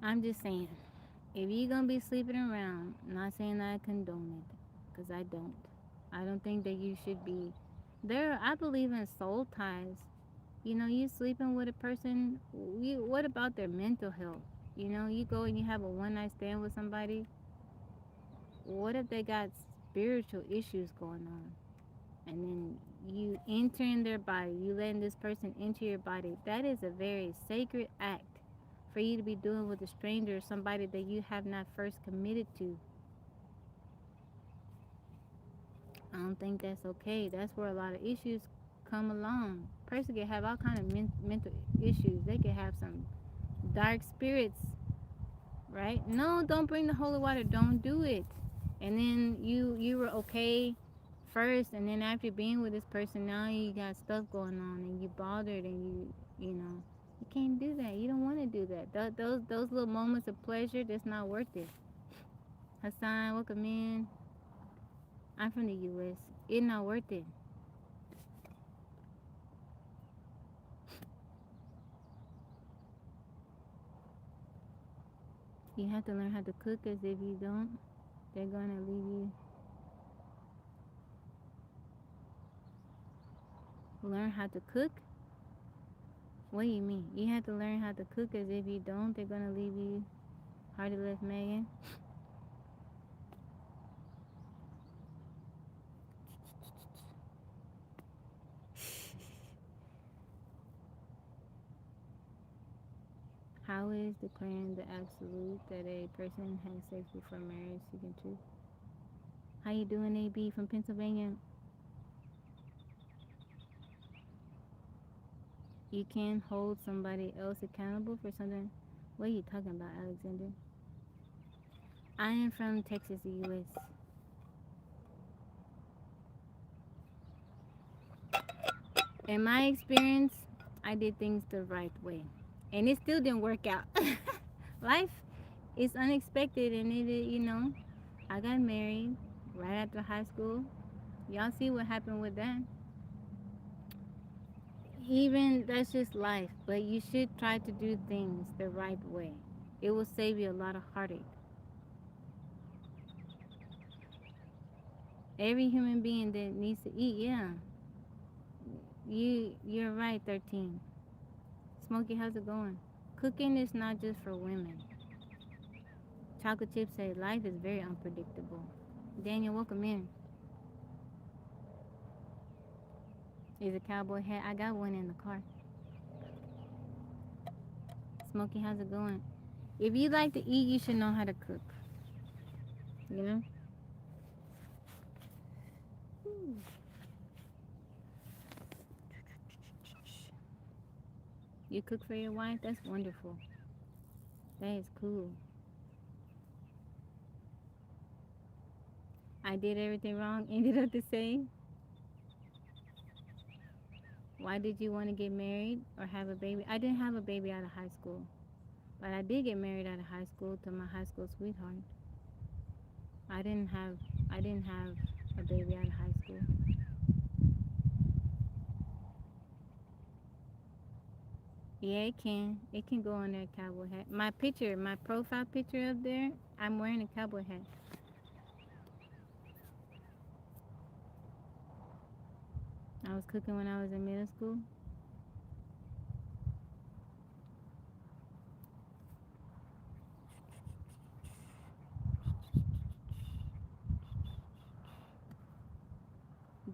I'm just saying, if you're gonna be sleeping around, not saying that I condone it, because I don't. I don't think that you should be there. I believe in soul ties. You sleeping with a person. What about their mental health? You go and you have a one night stand with somebody. What if they got spiritual issues going on? And then you entering their body, you letting this person enter your body. That is a very sacred act for you to be doing with a stranger, somebody that you have not first committed to. I don't think that's okay. That's where a lot of issues come along. Person can have all kind of mental issues. They can have some dark spirits, right? No, don't bring the holy water. Don't do it. And then you were okay first, and then after being with this person, now you got stuff going on, and you bothered, and you can't do that. You don't want to do that. Those little moments of pleasure, that's not worth it. Hassan, welcome in. I'm from the U.S. It's not worth it. You have to learn how to cook, as if you don't, they're gonna leave you. Learn how to cook. What do you mean? You have to learn how to cook, as if you don't, they're gonna leave you hardly left Megan. How is declaring the absolute that a person has sex before marriage seeking truth? How you doing, AB from Pennsylvania? You can hold somebody else accountable for something. What are you talking about, Alexander? I am from Texas, U.S. In my experience, I did things the right way, and it still didn't work out. Life is unexpected, and I got married right after high school. Y'all see what happened with that? Even that's just life, but you should try to do things the right way. It will save you a lot of heartache. Every human being that needs to eat, yeah. You're right, 13. Smokey, how's it going? Cooking is not just for women. Chocolate Chip say life is very unpredictable. Daniel, welcome in. Is a cowboy hat? I got one in the car. Smokey, how's it going? If you like to eat, you should know how to cook. You know? You cook for your wife? That's wonderful. That is cool. I did everything wrong, ended up the same. Why did you want to get married or have a baby? I didn't have a baby out of high school, but I did get married out of high school to my high school sweetheart. I didn't have a baby out of high school. Yeah, it can. It can go on that cowboy hat. My picture, my profile picture up there, I'm wearing a cowboy hat. I was cooking when I was in middle school.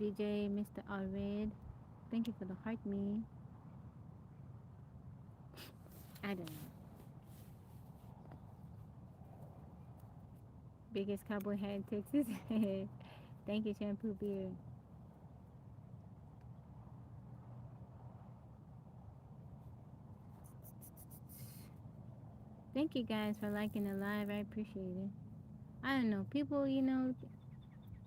DJ Mr. Alred, thank you for the heart me. I don't know. Biggest cowboy hat in Texas. Thank you, Shampoo Beard. Thank you guys for liking the live. I appreciate it. I don't know. People,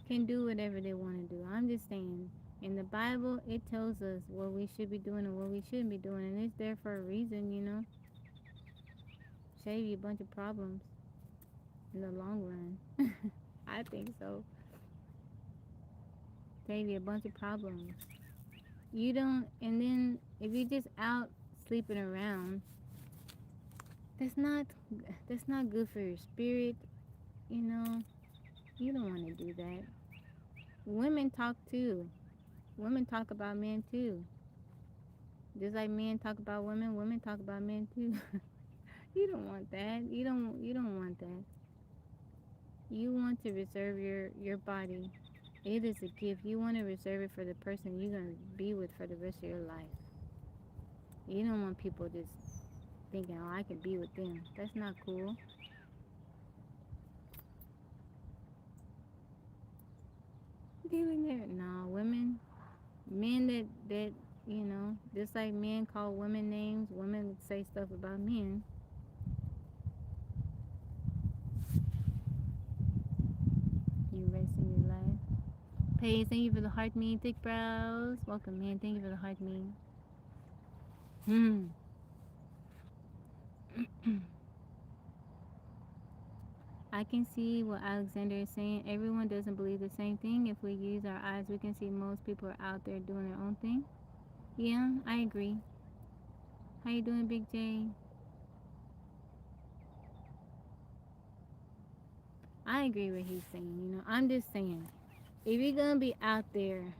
can do whatever they want to do. I'm just saying. In the Bible, it tells us what we should be doing and what we shouldn't be doing. And it's there for a reason. Save you a bunch of problems in the long run. I think so. Save you a bunch of problems. You don't, and then if you're just out sleeping around, that's not good for your spirit. You know, you don't want to do that. Women talk too. Women talk about men too. Just like men talk about women, women talk about men too. You don't want that. You don't want that. You want to reserve your body. It is a gift. You want to reserve it for the person you're going to be with for the rest of your life. You don't want people just thinking, oh, I can be with them. That's not cool. Dealing there. No, women, men that just like men call women names, women say stuff about men. You rest in your life. Paige, thank you for the heart me. Thick brows. Welcome, man. Thank you for the heart me. I can see what Alexander is saying. Everyone doesn't believe the same thing. If we use our eyes, we can see most people are out there doing their own thing. Yeah, I agree. How you doing, Big J? I agree with what he's saying. I'm just saying, if you're gonna be out there,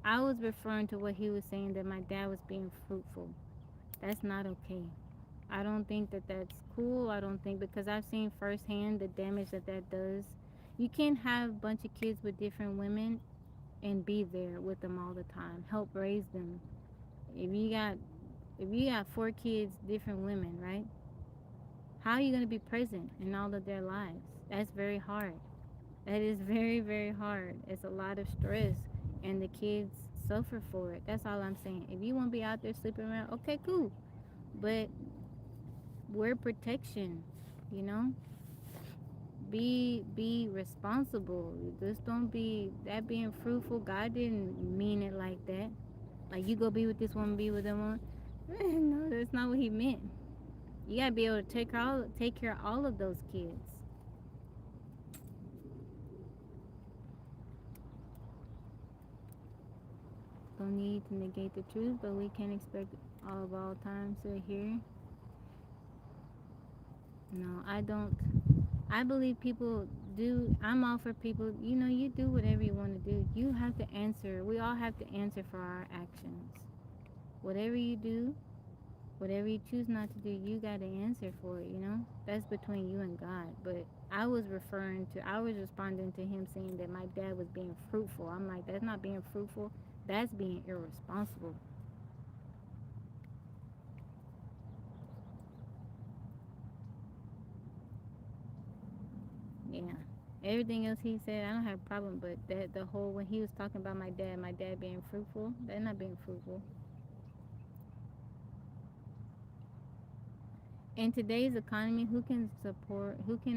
I was referring to what he was saying, that my dad was being fruitful. That's not okay. I don't think that that's cool. I don't think, because I've seen firsthand the damage that that does. You can't have a bunch of kids with different women and be there with them all the time. Help raise them. If you got if you got 4 kids, different women, right? How are you going to be present in all of their lives? That's very hard. That is very, very hard. It's a lot of stress, and the kids suffer for it. That's all I'm saying. If you want to be out there sleeping around, okay, cool. But wear protection, you know? Be responsible. Just don't be that being fruitful. God didn't mean it like that. Like, you go be with this one, be with that one. No, that's not what he meant. You gotta be able to take care of all of those kids. Don't need to negate the truth, but we can't expect all of all times to hear. No, I don't. I believe people do. I'm all for people. You know, you do whatever you want to do. You have to answer. We all have to answer for our actions. Whatever you do, whatever you choose not to do, you got to answer for it. You know, that's between you and God. But I was responding to him saying that my dad was being fruitful. I'm like, that's not being fruitful. That's being irresponsible. Yeah. Everything else he said, I don't have a problem. But that the whole when he was talking about my dad being fruitful, that's not being fruitful. In today's economy, who can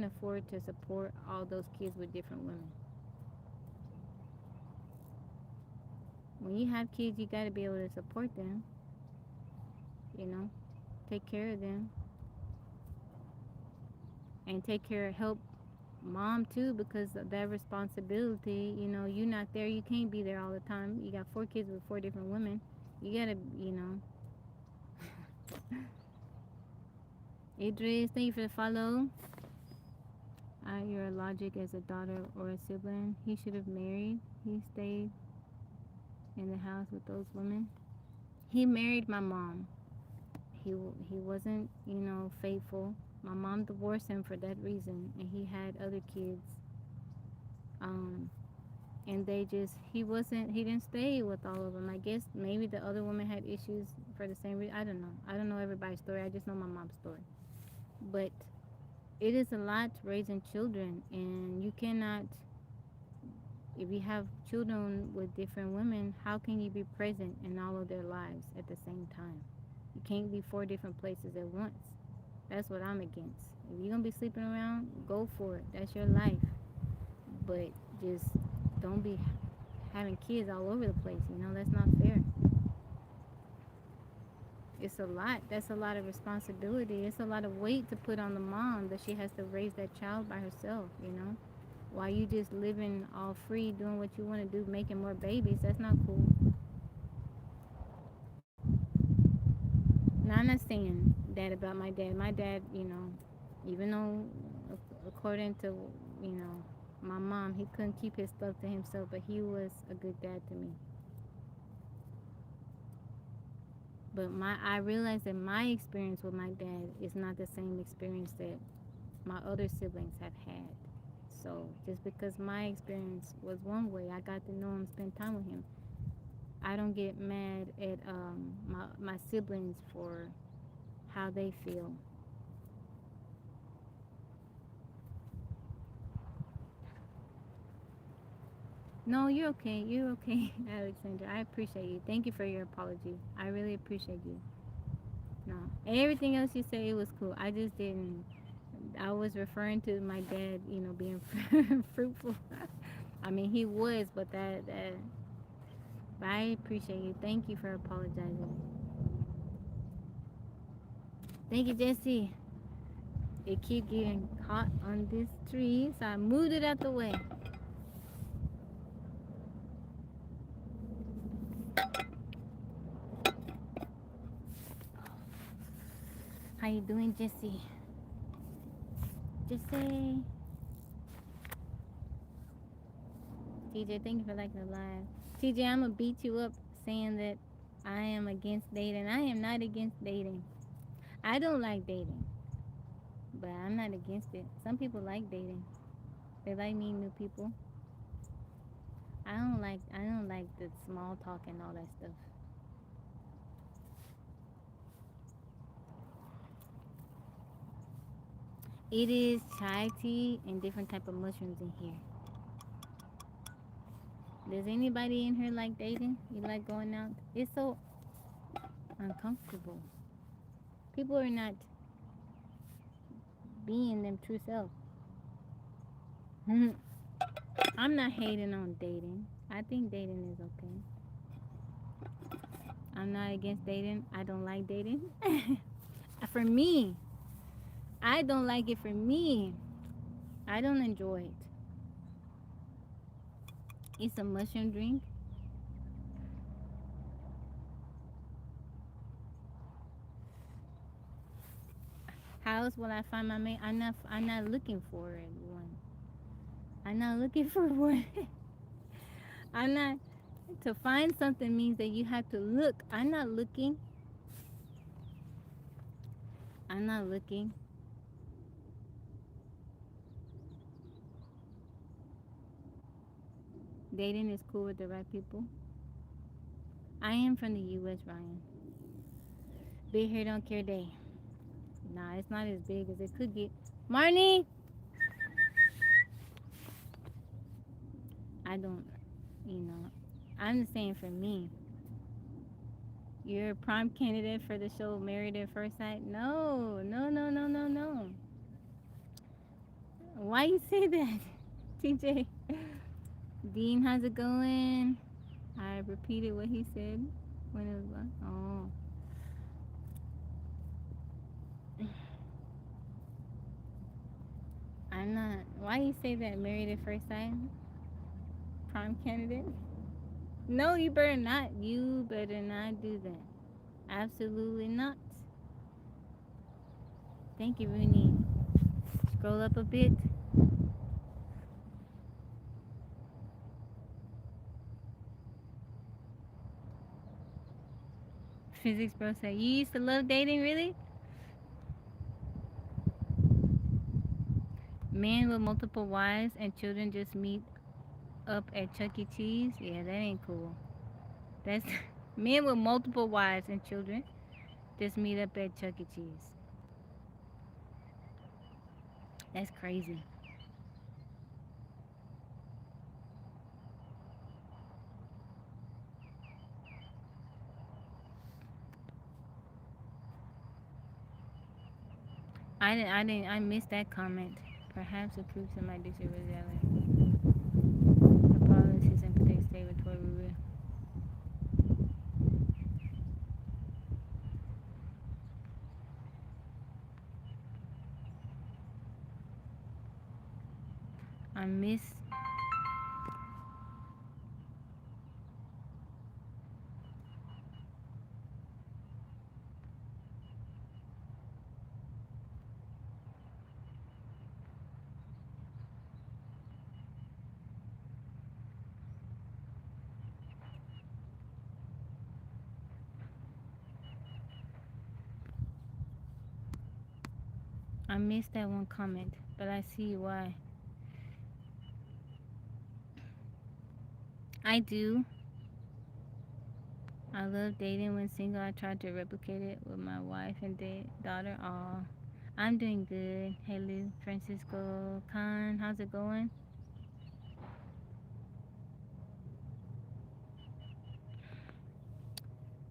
afford to support all those kids with different women? When you have kids, you got to be able to support them, you know, take care of them, and help mom too, because of that responsibility. You know, you're not there, you can't be there all the time. You got 4 kids with 4 different women. You got to, you know. Idris, thank you for the follow. Your logic as a daughter or a sibling, he should have married. He stayed in the house with those women. He married my mom. He wasn't, you know, faithful. My mom divorced him for that reason, and he had other kids. Um, and he didn't stay with all of them. I guess maybe the other women had issues for the same reason. I don't know. I don't know everybody's story. I just know my mom's story. But it is a lot raising children, and you cannot, if you have children with different women, how can you be present in all of their lives at the same time? You can't be 4 different places at once. That's what I'm against. If you're gonna be sleeping around, go for it. That's your life. But just don't be having kids all over the place. You know, that's not fair. It's a lot. That's a lot of responsibility. It's a lot of weight to put on the mom that she has to raise that child by herself, you know? While you just living all free, doing what you want to do, making more babies. That's not cool. Now, I'm not saying that about my dad. My dad, you know, even though according to, you know, my mom, he couldn't keep his stuff to himself, but he was a good dad to me. But I realized that my experience with my dad is not the same experience that my other siblings have had. So just because my experience was one way, I got to know him, spend time with him. I don't get mad at my siblings for how they feel. No, you're okay. You're okay, Alexandra. I appreciate you. Thank you for your apology. I really appreciate you. No, everything else you say was cool. I just didn't. I was referring to my dad, you know, being fruitful. I mean, he was, but that. But I appreciate you. Thank you for apologizing. Thank you, Jesse. It keep getting caught on this tree, so I moved it out the way. How you doing, Jesse? Jesse. TJ, thank you for liking the live. TJ, I'm gonna beat you up saying that I am against dating. I am not against dating. I don't like dating, but I'm not against it. Some people like dating. They like meeting new people. I don't like the small talk and all that stuff. It is chai tea and different type of mushrooms in here. Does anybody in here like dating? You like going out? It's so uncomfortable. People are not being them true self. I'm not hating on dating. I think dating is okay. I'm not against dating. I don't like dating. For me, I don't like it for me. I don't enjoy it. It's a mushroom drink. How else will I find my mate? I'm not looking for it, one. I'm not looking for one. I'm not to find something means that you have to look. I'm not looking. I'm not looking. Dating is cool with the right people. I am from the US, Ryan. Big hair don't care day. Nah, it's not as big as it could get. Marnie! I don't, you know, I'm just saying for me. You're a prime candidate for the show Married at First Sight? No, no, no, no, no, no. Why you say that, TJ? Dean, how's it going? I repeated what he said when it was. Oh, I'm not. Why you say that? Married at First Sight? Prime candidate? No, you better not. You better not do that. Absolutely not. Thank you, Rooney. Scroll up a bit. Physics bro said, you used to love dating, really? Men with multiple wives and children just meet up at Chuck E. Cheese? Yeah, that ain't cool. That's men with multiple wives and children just meet up at Chuck E. Cheese. That's crazy. I missed that comment. Perhaps it proves that my diction was yelling. The policies and protect stay with Toy Ruby. I miss I missed that one comment, but I see why. I do. I love dating when single. I tried to replicate it with my wife and daughter. Aw, I'm doing good. Hey, Lou, Francisco, Khan, how's it going?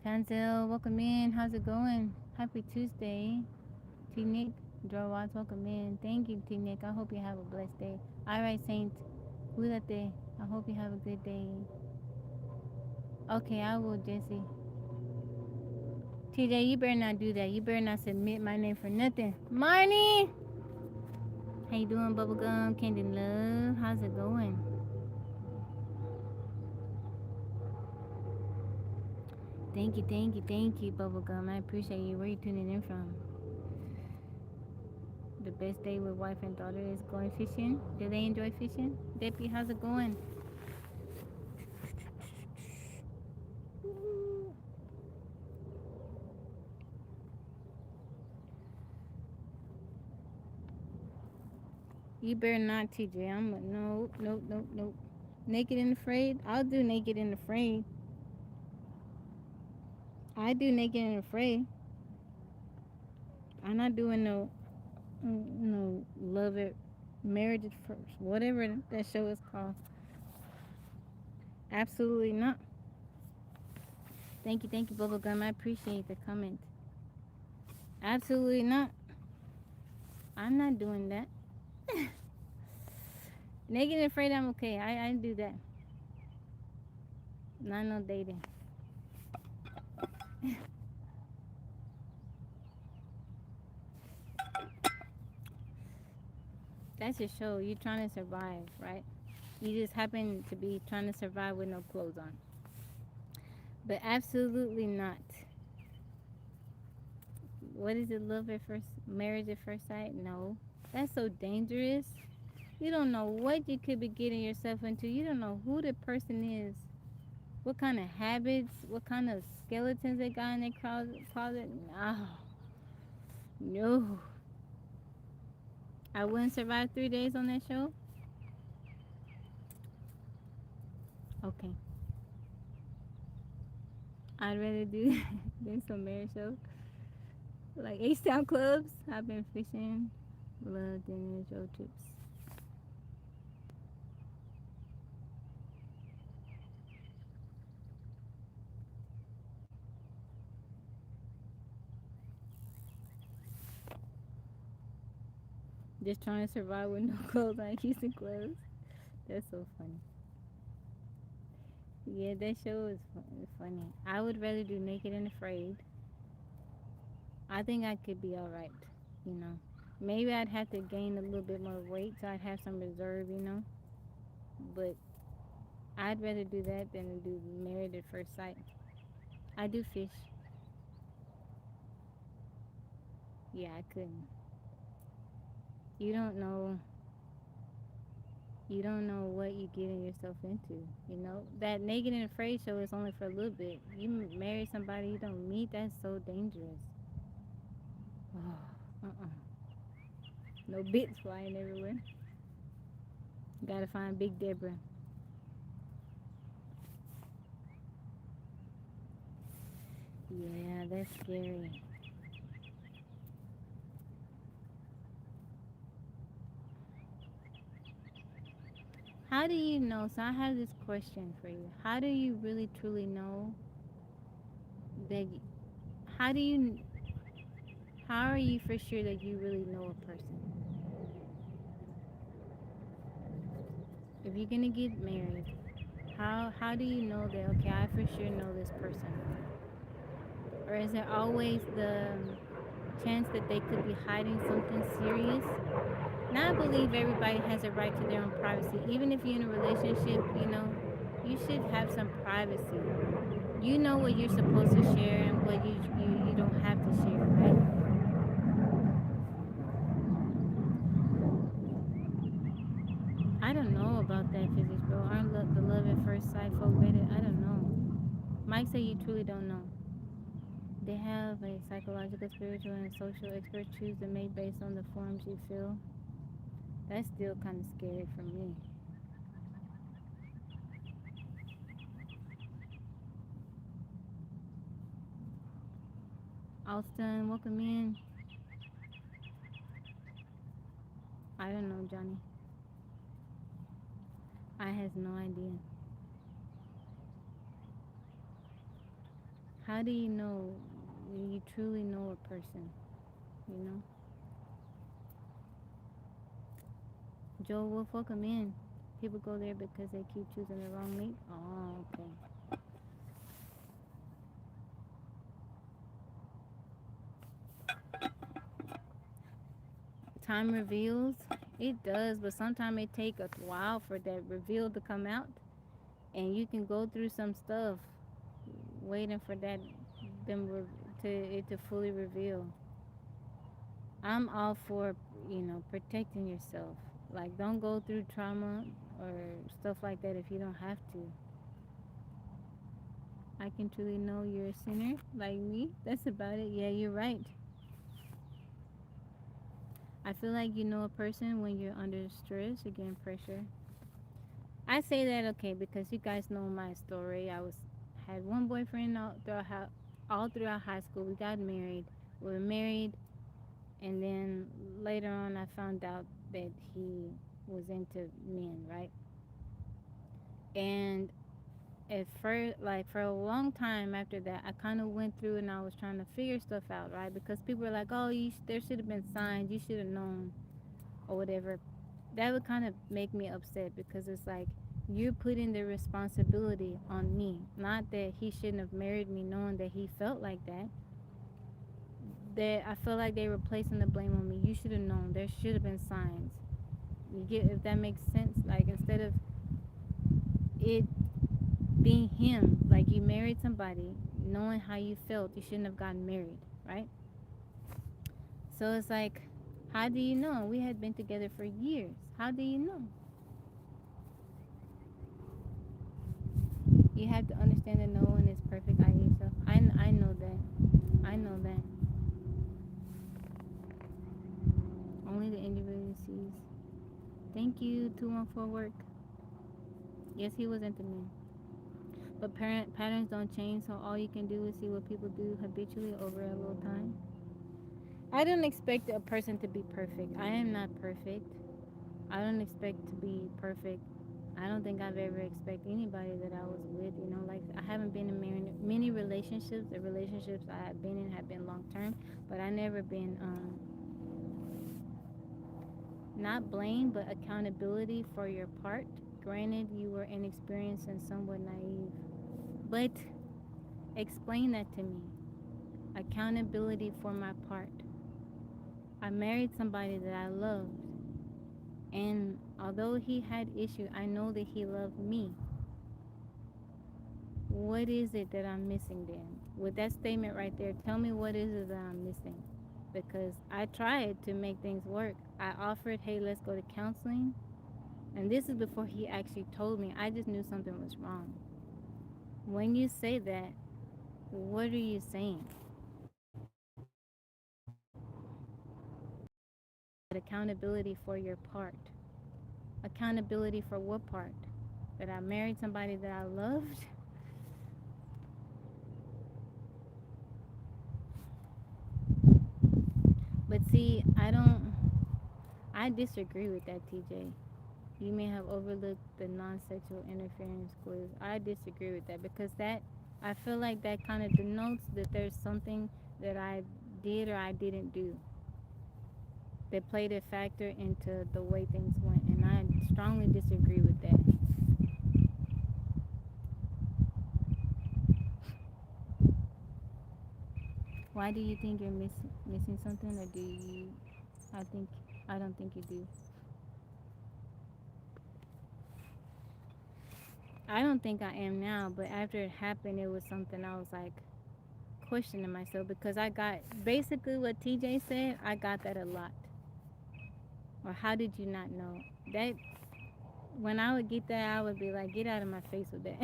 Tanzel, welcome in. How's it going? Happy Tuesday. T Nick, Joe Watts, welcome in. Thank you, T Nick. I hope you have a blessed day. All right, Saint, cuídate. I hope you have a good day. Okay, I will, Jesse. TJ, you better not do that. You better not submit my name for nothing. Marnie! How you doing, Bubblegum? Candy Love? How's it going? Thank you, Bubblegum. I appreciate you. Where you tuning in from? The best day with wife and daughter is going fishing. Do they enjoy fishing? Deppy, how's it going? You better not, TJ. No, nope, nope, nope. Naked and Afraid? I'll do Naked and Afraid. I do Naked and Afraid. I'm not doing no Love It, Marriage at First, whatever that show is called. Absolutely not. Thank you, Bubblegum. I appreciate the comment. Absolutely not. I'm not doing that. Naked and Afraid, I'm okay. I do that. Not no dating. That's a show. You're trying to survive, right? You just happen to be trying to survive with no clothes on. But absolutely not. What is it? Love at first, marriage at first sight? No. That's so dangerous. You don't know what you could be getting yourself into. You don't know who the person is, what kind of habits, what kind of skeletons they got in their closet. No. No. I wouldn't survive 3 days on that show. Okay. I'd rather do than some marriage shows. Like H-Town clubs. I've been fishing. Love dinners, road trips. Just trying to survive with no clothes on Houston clothes. That's so funny. Yeah, that show is funny. I would rather do Naked and Afraid. I think I could be alright, you know. Maybe I'd have to gain a little bit more weight so I'd have some reserve, you know. But I'd rather do that than do Married at First Sight. I do fish. Yeah, I couldn't. You don't know. You don't know what you're getting yourself into. You know that Naked and Afraid show is only for a little bit. You marry somebody you don't meet. That's so dangerous. Oh, no bits flying everywhere. Gotta find Big Deborah. Yeah, that's scary. How do you know? So I have this question for you. How do you really truly know that? How do you? How are you for sure that you really know a person? If you're gonna get married, how do you know that? Okay, I for sure know this person. Or is there always the chance that they could be hiding something serious? Now I believe everybody has a right to their own privacy. Even if you're in a relationship, you should have some privacy. You know what you're supposed to share and what you don't have to share, right? I don't know about that physics, bro. Aren't the love at first sight folk vetted? I don't know. Mike said you truly don't know. They have a psychological, spiritual, and social experts choose the mate based on the forms you feel. That's still kind of scary for me. Alston, welcome in. I don't know, Johnny. I has no idea. How do you know when you truly know a person? You know? Joe Wolf, welcome in. People go there because they keep choosing the wrong mate. Oh, okay. Time reveals. It does, but sometimes it take a while for that reveal to come out, and you can go through some stuff waiting for that to it to fully reveal. I'm all for protecting yourself. Like don't go through trauma or stuff like that if you don't have to. I can truly know you're a sinner like me. That's about it. Yeah, you're right. I feel like you know a person when you're under stress, again, pressure. I say that okay because you guys know my story. I was had one boyfriend all throughout high school. We got married. We were married, and then later on, I found out that he was into men, right? And at first, like for a long time after that, I kind of went through and I was trying to figure stuff out, right? Because people were like, "Oh, there should have been signs. You should have known, or whatever." That would kind of make me upset because it's like you're putting the responsibility on me. Not that he shouldn't have married me knowing that he felt like that. That I feel like they were placing the blame on me. You should have known. There should have been signs. You get if that makes sense? Like instead of it being him, like you married somebody, knowing how you felt, you shouldn't have gotten married, right? So it's like, how do you know? We had been together for years. How do you know? You have to understand that no one is perfect, i.e. yourself. I know that. I know that. Only the individual sees. Thank you, 214 work. Yes, he was into me. But parent patterns don't change, so all you can do is see what people do habitually over a little time. I don't expect a person to be perfect. I am not perfect. I don't expect to be perfect. I don't think I've ever expected anybody that I was with. Like I haven't been in many relationships. The relationships I have been in have been long term, but I never been not blame, but accountability for your part. Granted, you were inexperienced and somewhat naive, but explain that to me. Accountability for my part. I married somebody that I loved, and although he had issues, I know that he loved me. What is it that I'm missing then? With that statement right there, tell me what is it that I'm missing. Because I tried to make things work. I offered, hey, let's go to counseling. And this is before he actually told me. I just knew something was wrong. When you say that, what are you saying? Accountability for your part. Accountability for what part? That I married somebody that I loved? But see, I disagree with that, TJ. You may have overlooked the non-sexual interference quiz. I disagree with that because I feel like that kind of denotes that there's something that I did or I didn't do that played a factor into the way things went, and I strongly disagree with that. Why do you think you're missing something, or do you? I think I don't think you do. I don't think I am now, but after it happened, it was something I was like questioning myself because I got basically what TJ said. I got that a lot. Or how did you not know? That when I would get that, I would be like, get out of my face with that.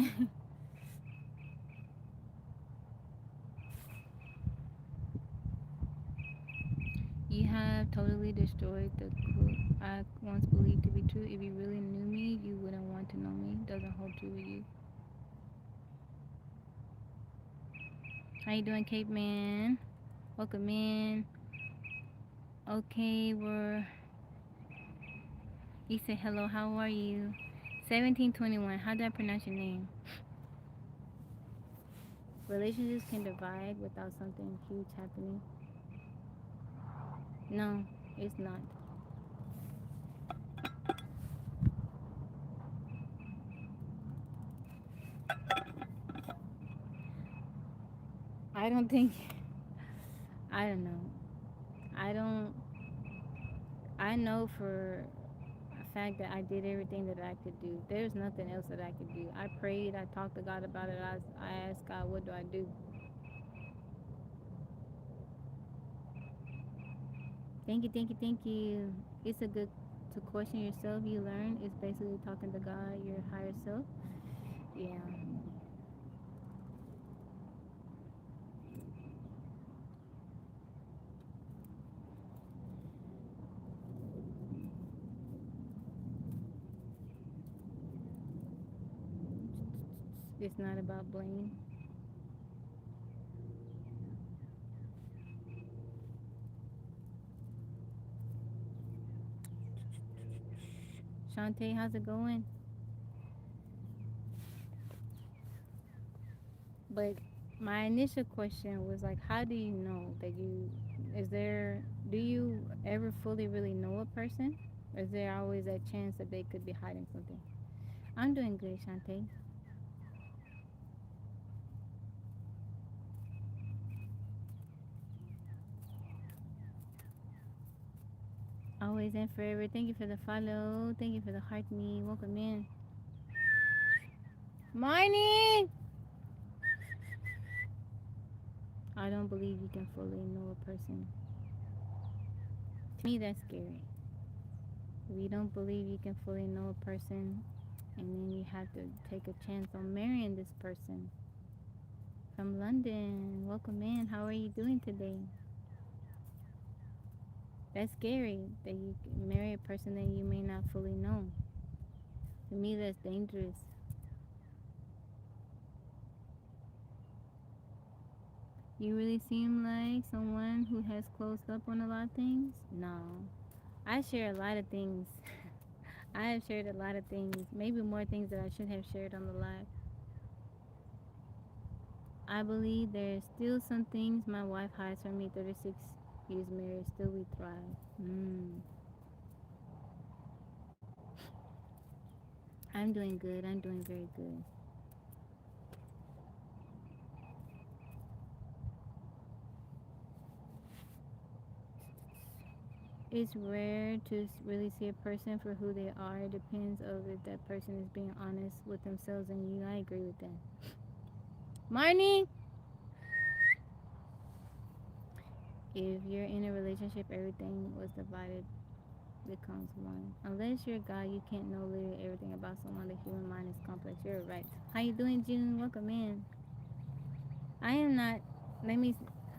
You have totally destroyed the quote I once believed to be true. If you really knew me, you wouldn't want to know me. Doesn't hold true with you. How you doing, Cape Man? Welcome in. Okay, you say hello. How are you? 1721. How do I pronounce your name? Relationships can divide without something huge happening. No, it's not. I don't think. I don't know. I don't. I know for a fact that I did everything that I could do. There's nothing else that I could do. I prayed. I talked to God about it. I asked God, what do I do? Thank you, thank you, thank you. It's a good to question yourself. You learn. It's basically talking to God, your higher self. Yeah. It's not about blame. Shantae, how's it going? But my initial question was like, how do you know that do you ever fully really know a person? Or is there always that chance that they could be hiding something? I'm doing good, Shantae. Always and forever. Thank you for the follow. Thank you for the heart me. Welcome in. Morning! I don't believe you can fully know a person. To me, that's scary. If you don't believe you can fully know a person, and then you have to take a chance on marrying this person. From London, welcome in. How are you doing today? That's scary that you marry a person that you may not fully know. To me, that's dangerous. You really seem like someone who has closed up on a lot of things? No. I share a lot of things. I have shared a lot of things, maybe more things that I should have shared on the live. I believe there's still some things my wife hides from me. 36 years married, still we thrive. I'm doing good. I'm doing very good. It's rare to really see a person for who they are. It depends of if that person is being honest with themselves and you. I agree with that. Marnie, if you're in a relationship, everything was divided becomes one. Unless you're God, you can't know literally everything about someone. The human mind is complex. You're right. How you doing, June? Welcome in. I am not. Let me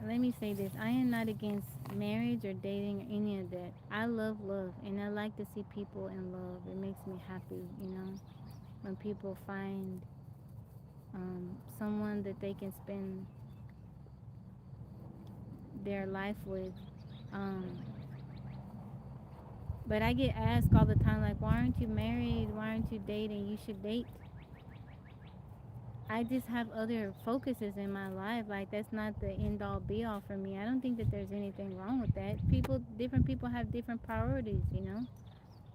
let me say this. I am not against marriage or dating or any of that. I love love, and I like to see people in love. It makes me happy, when people find someone that they can spend their life with. Um, but I get asked all the time, like, why aren't you married? Why aren't you dating? You should date. I just have other focuses in my life. Like, that's not the end all be all for me. I don't think that there's anything wrong with that. Different people have different priorities.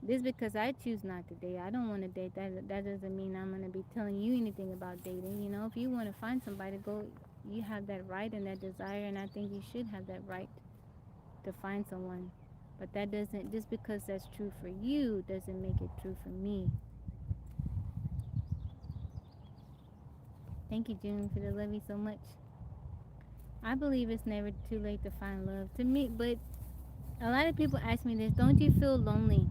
Just because I choose not to date, I don't want to date. That doesn't mean I'm gonna be telling you anything about dating. If you want to find somebody, go. You have that right and that desire, and I think you should have that right to find someone. But that doesn't just because that's true for you doesn't make it true for me. Thank you, June, for the love you so much. I believe it's never too late to find love. To me, but a lot of people ask me this, don't you feel lonely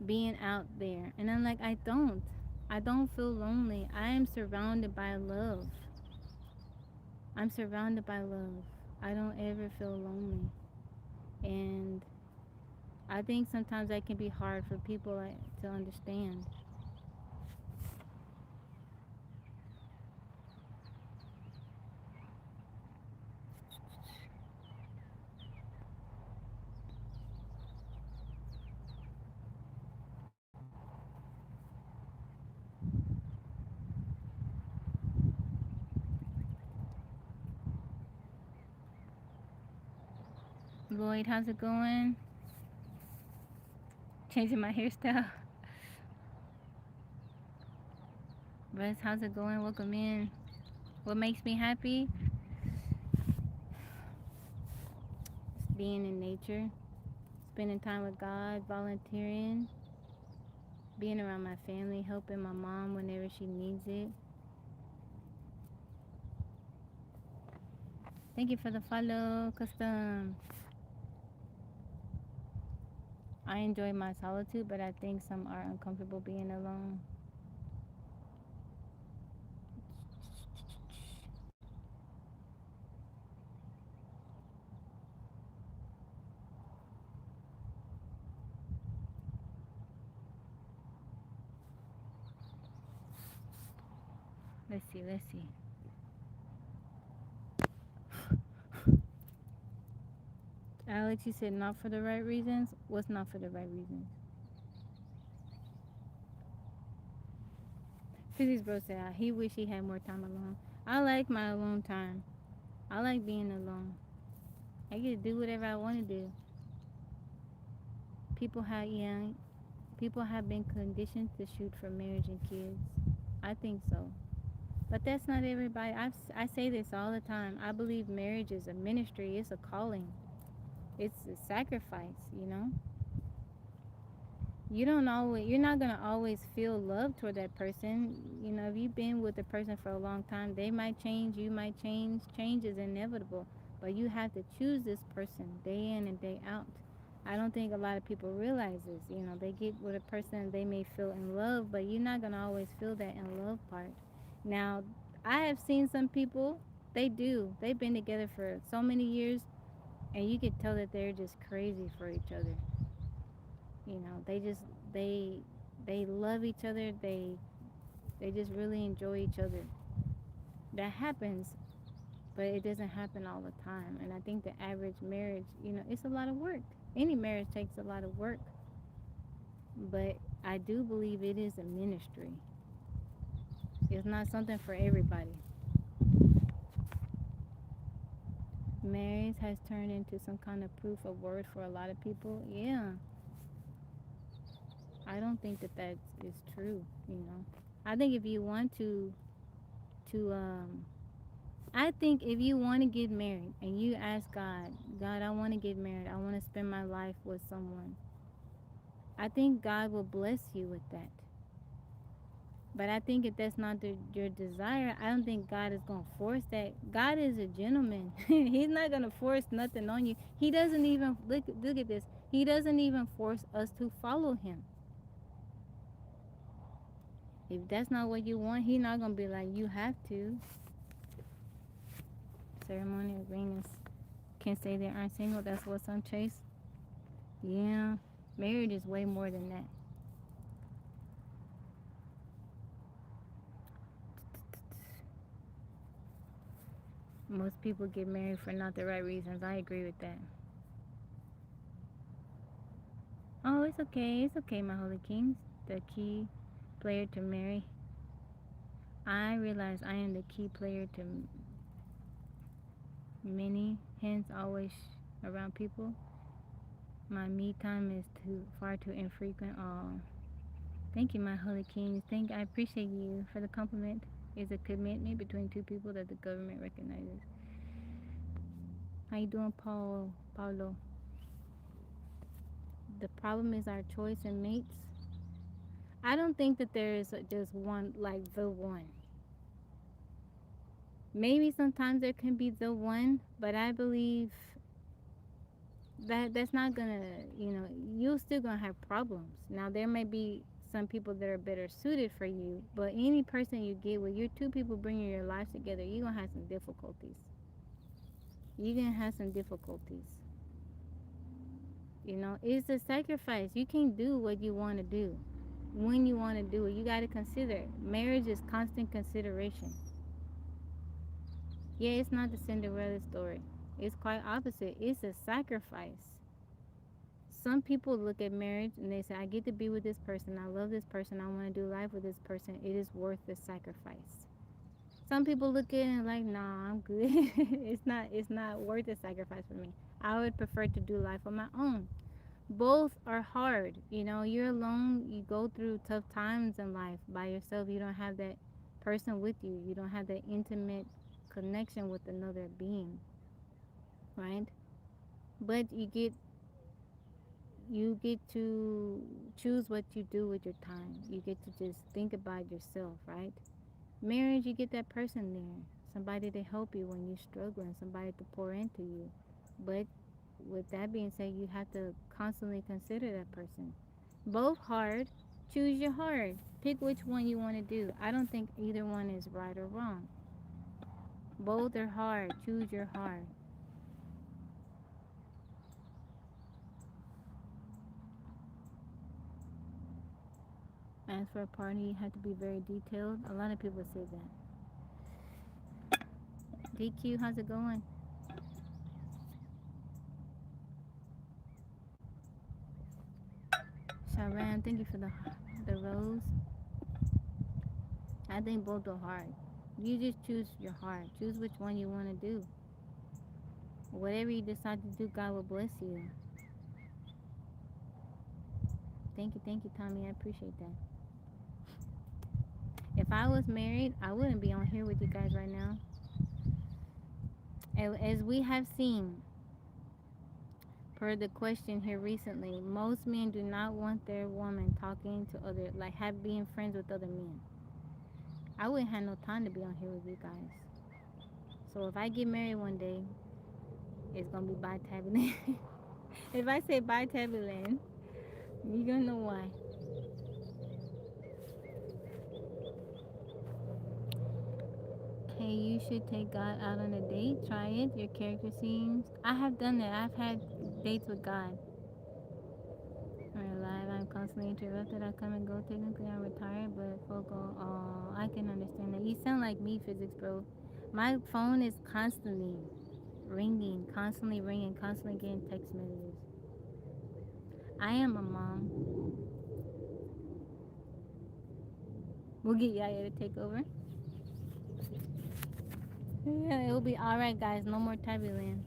being out there? And I'm like, I don't. I don't feel lonely. I am surrounded by love. I'm surrounded by love. I don't ever feel lonely. And I think sometimes that can be hard for people to understand. Lloyd, how's it going? Changing my hairstyle. Russ, how's it going? Welcome in. What makes me happy? Being in nature, spending time with God, volunteering, being around my family, helping my mom whenever she needs it. Thank you for the follow, Custom. I enjoy my solitude, but I think some are uncomfortable being alone. Let's see, let's see. Alex, you said not for the right reasons. What's not for the right reasons? Physics bro said he wish he had more time alone. I like my alone time. I like being alone. I get to do whatever I want to do. People have young. People have been conditioned to shoot for marriage and kids. I think so. But that's not everybody. I say this all the time. I believe marriage is a ministry. It's a calling. It's a sacrifice, you know? You're not going to always feel love toward that person. You know, if you've been with a person for a long time, they might change, you might change. Change is inevitable. But you have to choose this person day in and day out. I don't think a lot of people realize this. You know, they get with a person, they may feel in love, but you're not going to always feel that in love part. Now, I have seen some people, they do. They've been together for so many years, and you can tell that they're just crazy for each other. You know, they they love each other. They just really enjoy each other. That happens, but it doesn't happen all the time. And I think the average marriage, you know, it's a lot of work. Any marriage takes a lot of work, but I do believe it is a ministry. It's not something for everybody. Marriage has turned into some kind of proof of worth for a lot of people. Yeah, I don't think that that is true. You know, I think if you want to I think if you want to get married and you ask God, God, I want to get married. I want to spend my life with someone. I think God will bless you with that. But I think if that's not your desire, I don't think God is going to force that. God is a gentleman. He's not going to force nothing on you. He doesn't even, look at this. He doesn't even force us to follow him. If that's not what you want, he's not going to be like, you have to. Ceremonial agreements can say they aren't single. That's what some chase. Yeah, marriage is way more than that. Most people get married for not the right reasons. I agree with that. Oh, it's okay. It's okay, my holy kings. The key player to marry. I realize I am the key player to many, hence always around people. My me time is far too infrequent. Oh, thank you, my holy kings. I appreciate you for the compliment. Is a commitment between two people that the government recognizes. How you doing, Paulo? The problem is our choice in mates. I don't think that there is just one, like the one. Maybe sometimes there can be the one, but I believe that that's not gonna, you know, you're still gonna have problems. Now there may be some people that are better suited for you, but any person you get with, you're two people bringing your lives together, you're gonna have some difficulties. You're gonna have some difficulties. You know, it's a sacrifice. You can't do what you want to do when you want to do it. You got to consider. Marriage is constant consideration. Yeah, it's not the Cinderella story. It's quite opposite. It's a sacrifice. Some people look at marriage and they say, I get to be with this person. I love this person. I want to do life with this person. It is worth the sacrifice. Some people look at it and like, nah, I'm good. It's not worth the sacrifice for me. I would prefer to do life on my own. Both are hard. You know, you're alone. You go through tough times in life by yourself. You don't have that person with you. You don't have that intimate connection with another being, right? But you get to choose what you do with your time. You get to just think about yourself, right? Marriage, you get that person there, somebody to help you when you're struggling, somebody to pour into you. But with that being said, you have to constantly consider that person. Both hard. Choose your heart. Pick which one you want to do. I don't think either one is right or wrong. Both are hard. Choose your heart. As for a party, you have to be very detailed. A lot of people say that. DQ, how's it going? Sharon, thank you for the rose. I think both are hard. You just choose your heart. Choose which one you want to do. Whatever you decide to do, God will bless you. Thank you, Tommy. I appreciate that. If I was married, I wouldn't be on here with you guys right now. As we have seen, per the question here recently, most men do not want their woman talking to other, like being friends with other men. I wouldn't have no time to be on here with you guys. So if I get married one day, it's gonna be by Tabby. If I say bye Tabby Land, you're gonna know why. Hey, you should take God out on a date. Try it. Your character seems. I have done that. I've had dates with God. I'm alive. I'm constantly interrupted. I come and go. Technically, I'm retired, but folk go, oh, I can understand that. You sound like me, physics, bro. My phone is constantly ringing, constantly getting text messages. I am a mom. We'll get Yaya to take over. Yeah, it'll be alright, guys. No more Tabby Land.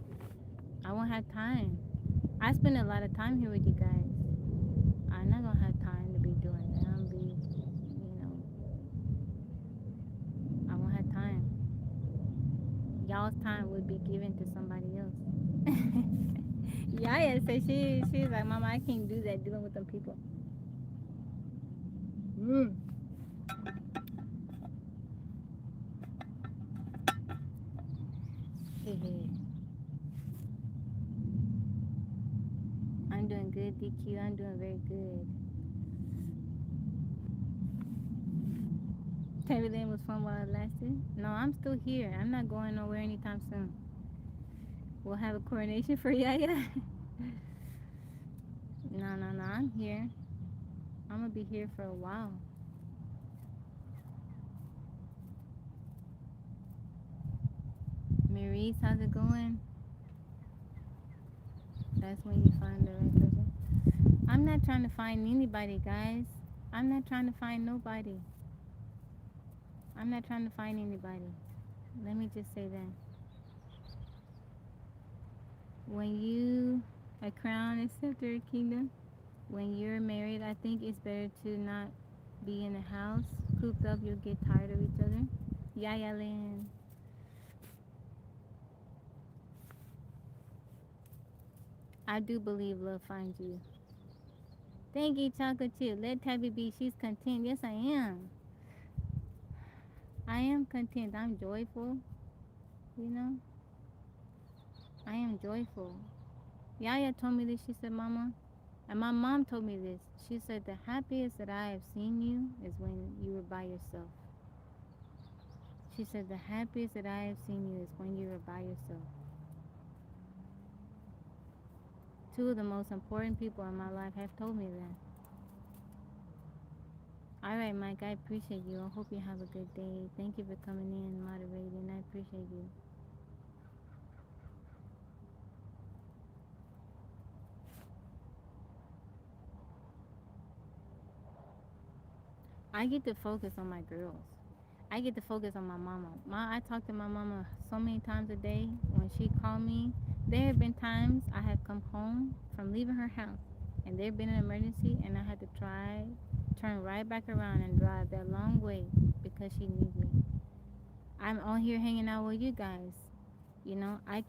I won't have time. I spend a lot of time here with you guys. I'm not gonna have time to be doing that. I'm be, I won't have time. Y'all's time would be given to somebody else. Yaya said she's like, Mama, I can't do that dealing with them people. Mm. I'm doing good, DQ. I'm doing very good. Tabby Lane was fun while it lasted. No, I'm still here. I'm not going nowhere anytime soon. We'll have a coronation for Yaya. No, I'm here. I'm gonna be here for a while. Maurice, how's it going? That's when you find the right person. I'm not trying to find anybody, guys. I'm not trying to find nobody. I'm not trying to find anybody. Let me just say that. When you a crown and scepter kingdom, when you're married, I think it's better to not be in a house cooped up. You'll get tired of each other. Yaya Lynn. I do believe love finds you. Thank you, Chocolate Chip. Let Tabby be. She's content. Yes, I am. I am content. I'm joyful. You know, I am joyful. Yaya told me this. She said, Mama, and my mom told me this. She said, the happiest that I have seen you is when you were by yourself. She said, the happiest that I have seen you is when you were by yourself. Two of the most important people in my life have told me that. All right, Mike, I appreciate you. I hope you have a good day. Thank you for coming in and moderating. I appreciate you. I get to focus on my girls. I get to focus on my mama. I talk to my mama so many times a day. When she called me, there have been times I have come home from leaving her house and there been an emergency and I had to turn right back around and drive that long way because she needs me. I'm on here hanging out with you guys. You know, I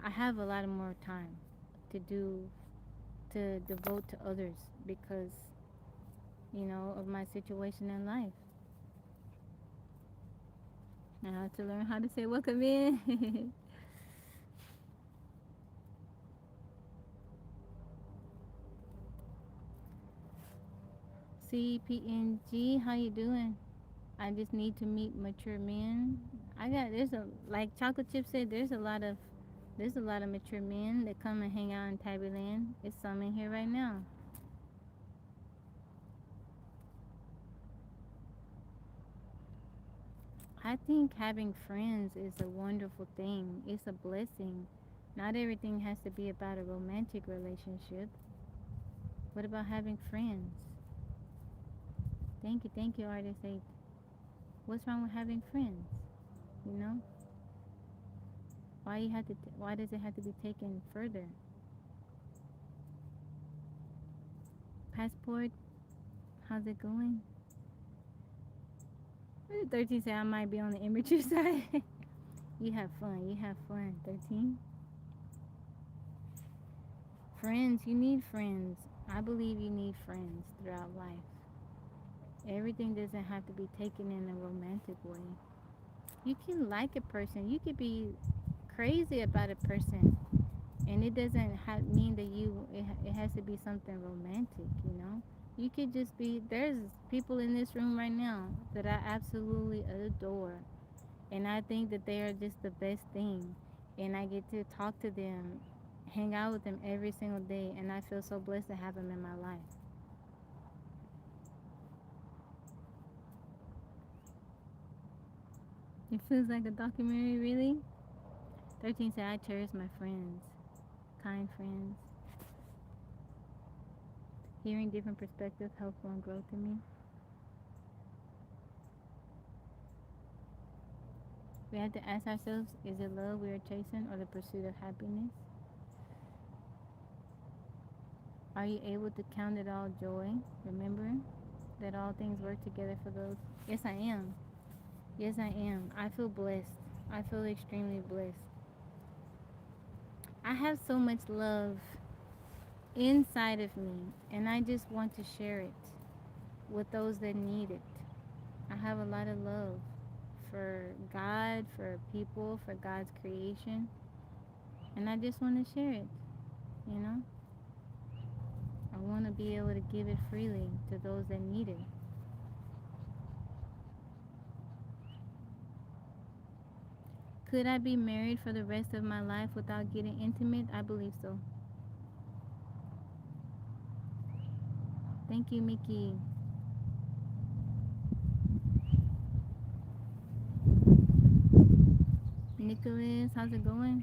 have a lot of more time to devote to others because, of my situation in life. I have to learn how to say welcome in. CPNG, how you doing? I just need to meet mature men. Like Chocolate Chip said, there's a lot of mature men that come and hang out in Tabby Land. It's some in here right now. I think having friends is a wonderful thing. It's a blessing. Not everything has to be about a romantic relationship. What about having friends? Thank you, artist. Eight. What's wrong with having friends? You know, why does it have to be taken further? Passport, how's it going? 13 said I might be on the immature side. You have fun. You have fun. 13. Friends, you need friends. I believe you need friends throughout life. Everything doesn't have to be taken in a romantic way. You can like a person. You could be crazy about a person, and it doesn't mean that it has to be something romantic. You know, you could just be. There's people in this room right now that I absolutely adore, and I think that they are just the best thing, and I get to talk to them, hang out with them every single day, and I feel so blessed to have them in my life. It feels like a documentary, really. 13 said I cherish my friends, kind friends. Hearing different perspectives helpful and growth in me. We have to ask ourselves, is it love we are chasing or the pursuit of happiness? Are you able to count it all joy, remembering that all things work together for those? Yes, I am. Yes, I am. I feel blessed. I feel extremely blessed. I have so much love inside of me, and I just want to share it with those that need it. I have a lot of love for God, for people, for God's creation, and I just want to share it, you know? I want to be able to give it freely to those that need it. Could I be married for the rest of my life without getting intimate? I believe so. Thank you, Mickey. Nicholas, how's it going?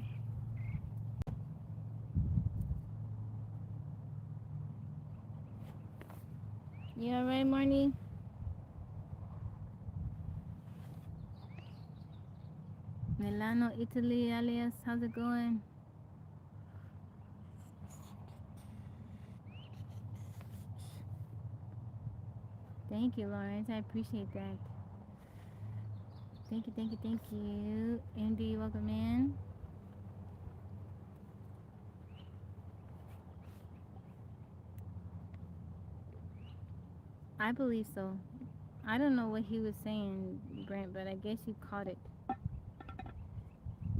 You alright, Marnie? Milano, Italy, alias, how's it going? Thank you, Lawrence. I appreciate that. Thank you. MD, welcome in. I believe so. I don't know what he was saying, Brent, but I guess you caught it.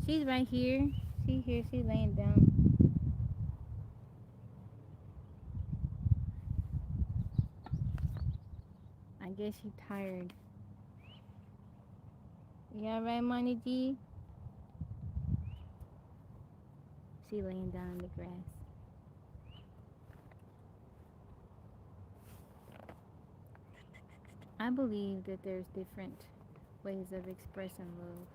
She's right here. She's laying down. I guess she's tired. You alright, Money G? She laying down in the grass. I believe that there's different ways of expressing love.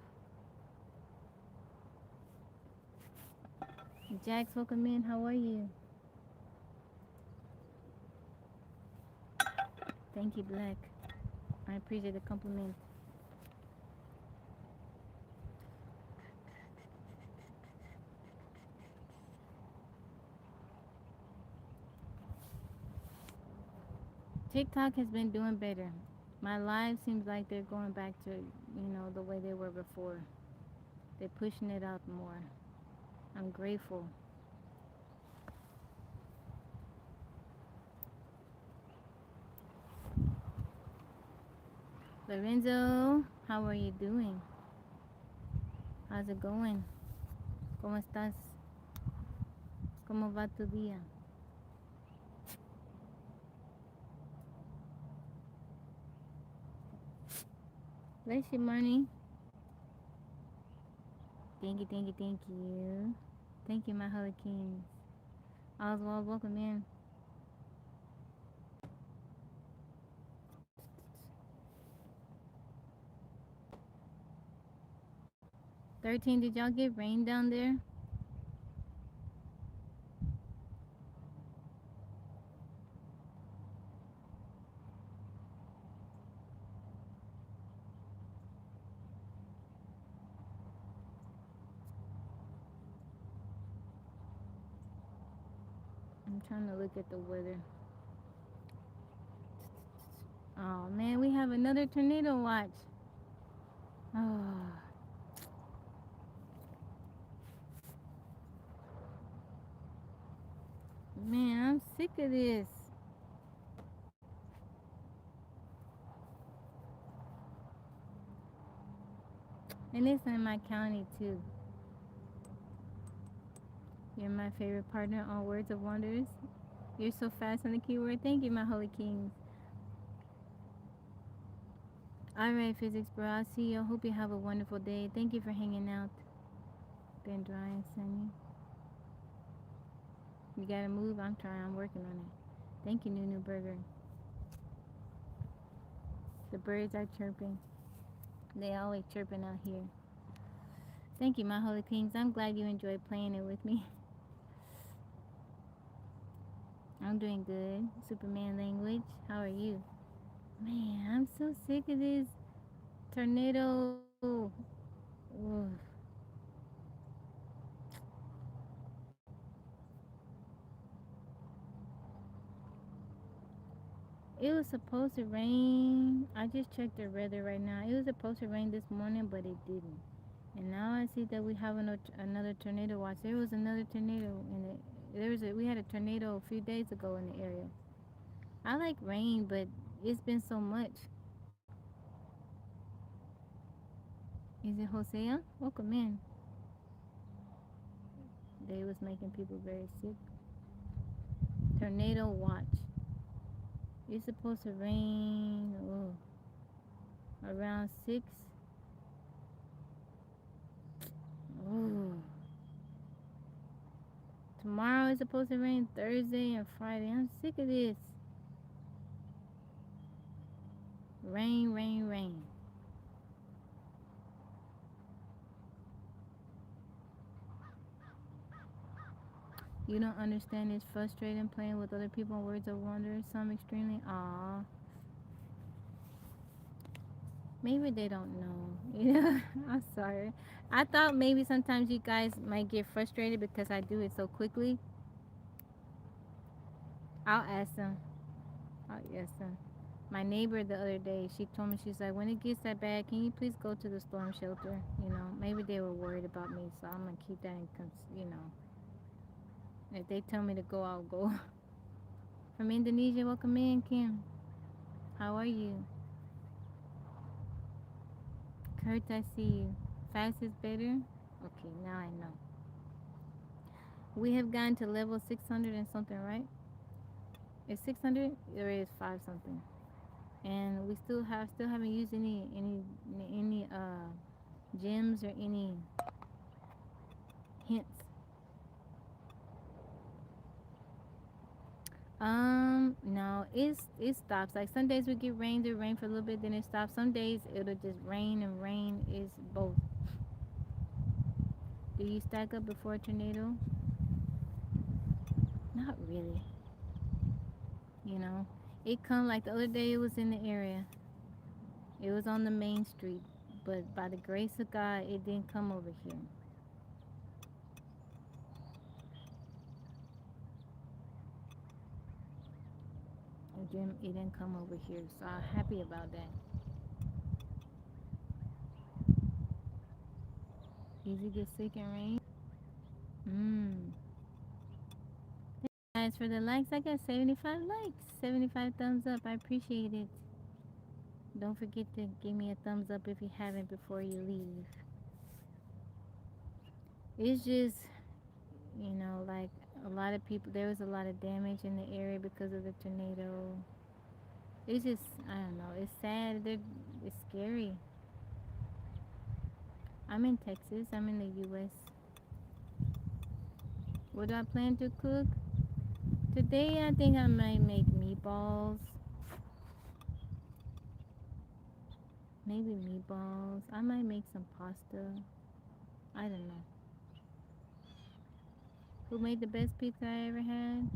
Jax, welcome in. How are you? Thank you, Black. I appreciate the compliment. TikTok has been doing better. My live seems like they're going back to, the way they were before. They're pushing it out more. I'm grateful. Lorenzo, how are you doing? How's it going? ¿Cómo estás? ¿Cómo va tu día? Bless you, Marnie. Thank you. Thank you, my hurricanes. Oswald, welcome in. 13, did y'all get rain down there? I'm trying to look at the weather. Oh man, we have another tornado watch. Oh man, I'm sick of this. And it's in my county too. You're my favorite partner on Words of Wonders. You're so fast on the keyword. Thank you, my holy kings. Alright, physics bro. I'll see you. Hope you have a wonderful day. Thank you for hanging out. Been dry and sunny. You gotta move. I'm trying. I'm working on it. Thank you, Nunu Burger. The birds are chirping. They always chirping out here. Thank you, my holy kings. I'm glad you enjoyed playing it with me. I'm doing good. Superman language. How are you? Man, I'm so sick of this tornado. Ugh. It was supposed to rain. I just checked the weather right now. It was supposed to rain this morning, but it didn't. And now I see that we have another tornado watch. There was another tornado in it. We had a tornado a few days ago in the area. I like rain, but it's been so much. Is it Hosea? Welcome in. They was making people very sick. Tornado watch. It's supposed to rain around 6. Ooh. Tomorrow is supposed to rain Thursday and Friday. I'm sick of this. Rain, rain, rain. You don't understand it's frustrating playing with other people in Words of Wonder. Some extremely maybe they don't know. Yeah, I'm sorry. I thought maybe sometimes you guys might get frustrated because I do it so quickly. I'll ask them. I'll ask them. My neighbor the other day, she told me, she's like, when it gets that bad, can you please go to the storm shelter? Maybe they were worried about me, so I'm gonna keep that if they tell me to go, I'll go. From Indonesia, welcome in, Kim. How are you? Kurt, I see you. Fast is better? Okay, now I know. We have gone to level 600 and something, right? Is 600 or is 5 something? And we still haven't used any gems or any hints. No, it stops. Like some days we get rain, the rain for a little bit, then it stops. Some days it'll just rain and rain is both. Do you stack up before a tornado? Not really. You know, it come like the other day. It was in the area. It was on the main street, but by the grace of God, it didn't come over here. It didn't come over here, so I'm happy about that. Easy get sick and rain. Mmm. Guys, for the likes, I got 75 likes, 75 thumbs up. I appreciate it. Don't forget to give me a thumbs up if you haven't before you leave. It's just, like a lot of people, there was a lot of damage in the area because of the tornado. It's just, I don't know, it's sad. It's scary. I'm in Texas, I'm in the US. What do I plan to cook? Today, I think I might make meatballs. Maybe meatballs. I might make some pasta. I don't know. Who made the best pizza I ever had?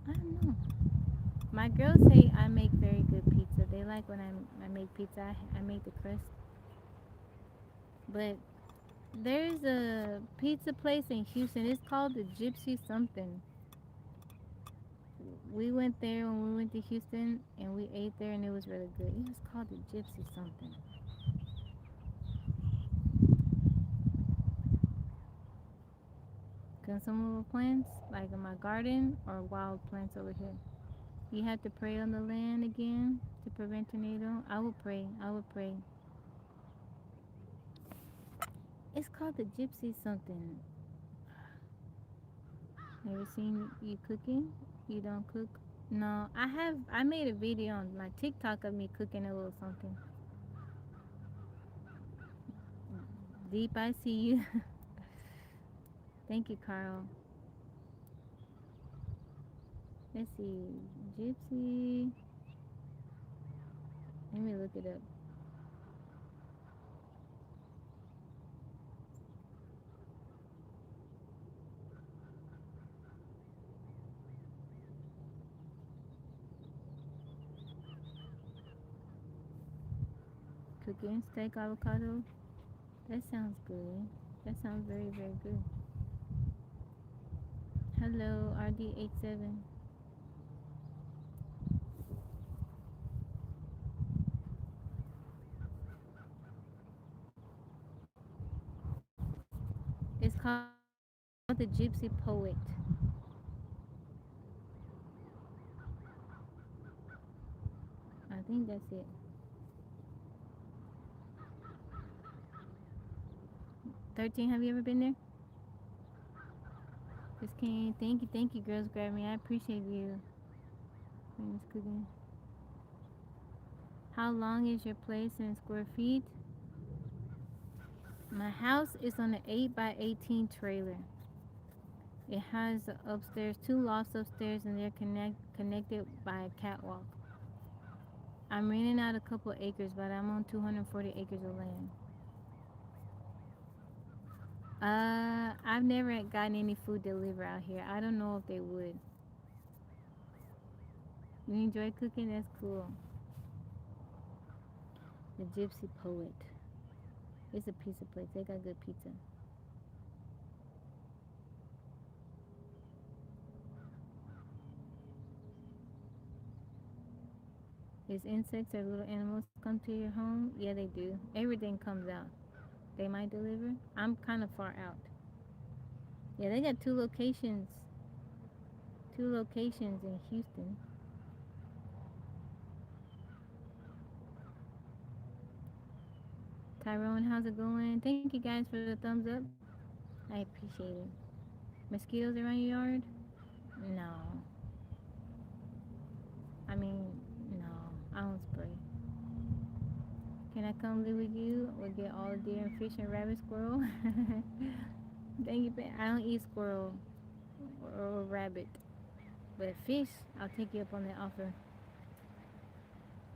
I don't know. My girls say I make very good pizza. They like when I make pizza. I make the crust. But there's a pizza place in Houston. It's called the Gypsy something. We went there when we went to Houston and we ate there and it was really good. It was called the Gypsy something. Consumable plants, like in my garden, or wild plants over here. You have to pray on the land again to prevent tornado. I will pray. I will pray. It's called the Gypsy something. Never seen you cooking? You don't cook? No, I have. I made a video on my TikTok of me cooking a little something. Deep, I see you. Thank you, Carl. Let's see. Gypsy. Let me look it up. Cooking steak avocado. That sounds good. That sounds very, very good. Hello, RD87. It's called the Gypsy Poet. I think that's it. 13, have you ever been there? Just kidding. Thank you, girls. Grab me. I appreciate you. Finish cooking. How long is your place in square feet? My house is on an 8 by 18 trailer. It has upstairs, two lofts upstairs, and they're connected by a catwalk. I'm renting out a couple acres, but I'm on 240 acres of land. I've never gotten any food delivered out here. I don't know if they would. You enjoy cooking? That's cool. The Gypsy Poet. It's a pizza place. They got good pizza. Is insects or little animals come to your home? Yeah, they do. Everything comes out. They might deliver. I'm kind of far out. Yeah, they got two locations. Two locations in Houston. Tyrone, how's it going? Thank you guys for the thumbs up. I appreciate it. Mosquitoes around your yard? No. I mean, no. I don't spray. Can I come live with you? We'll get all the deer and fish and rabbit, squirrel. Thank you. I don't eat squirrel or rabbit. But fish, I'll take you up on that offer.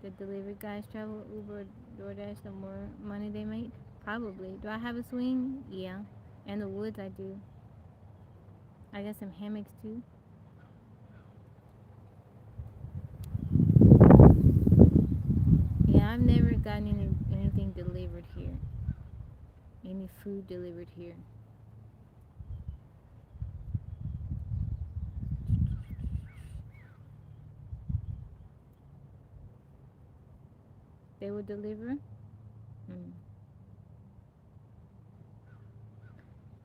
The delivery guys travel Uber, DoorDash, the more money they make? Probably. Do I have a swing? Yeah. And the woods, I do. I got some hammocks too. Yeah, I've never gotten anything delivered here. Any food delivered here. They will deliver? Mm.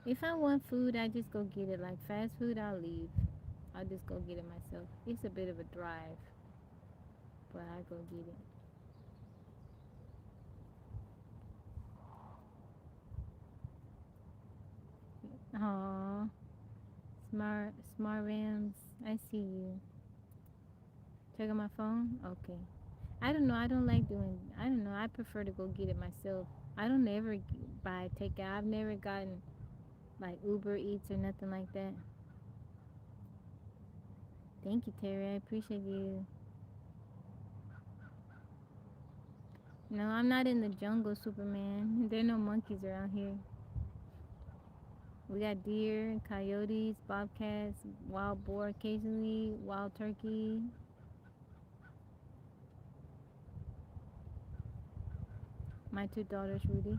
If I want food, I just go get it. Like fast food, I'll leave. I'll just go get it myself. It's a bit of a drive, but I go get it. Aw, smart Rams. I see you. Check on my phone. Okay. I don't know. I don't like doing. I don't know. I prefer to go get it myself. I don't ever buy takeout. I've never gotten like Uber Eats or nothing like that. Thank you, Terry. I appreciate you. No, I'm not in the jungle, Superman. There are no monkeys around here. We got deer, coyotes, bobcats, wild boar occasionally, wild turkey. My two daughters, Rudy.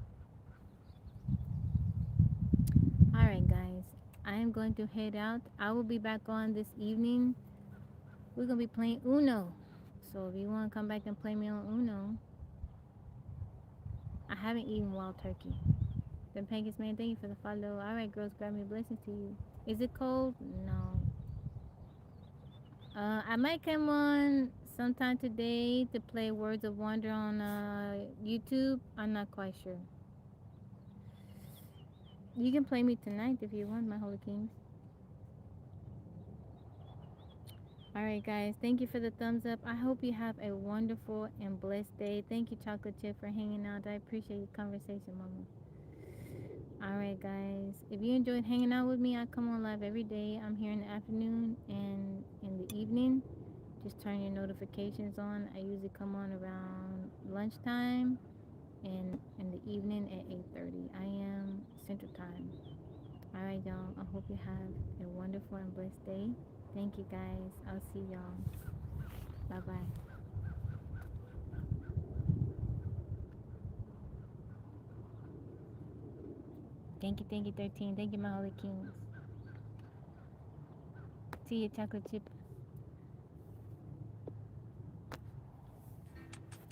Alright, guys. I am going to head out. I will be back on this evening. We're going to be playing Uno. So if you want to come back and play me on Uno, I haven't eaten wild turkey. The Pancakes Man, thank you for the follow. Alright, girls, grab me blessings to you. Is it cold? No. I might come on sometime today to play Words of Wonder on YouTube. I'm not quite sure. You can play me tonight if you want, my Holy Kings. Alright, guys. Thank you for the thumbs up. I hope you have a wonderful and blessed day. Thank you, Chocolate Chip, for hanging out. I appreciate your conversation, Mama. Alright, guys. If you enjoyed hanging out with me, I come on live every day. I'm here in the afternoon and in the evening. Just turn your notifications on. I usually come on around lunchtime and in the evening at 8:30. I am Central Time. Alright, y'all. I hope you have a wonderful and blessed day. Thank you, guys. I'll see y'all. Bye-bye. Thank you, 13. Thank you, my Holy Kings. See you, Chocolate Chip.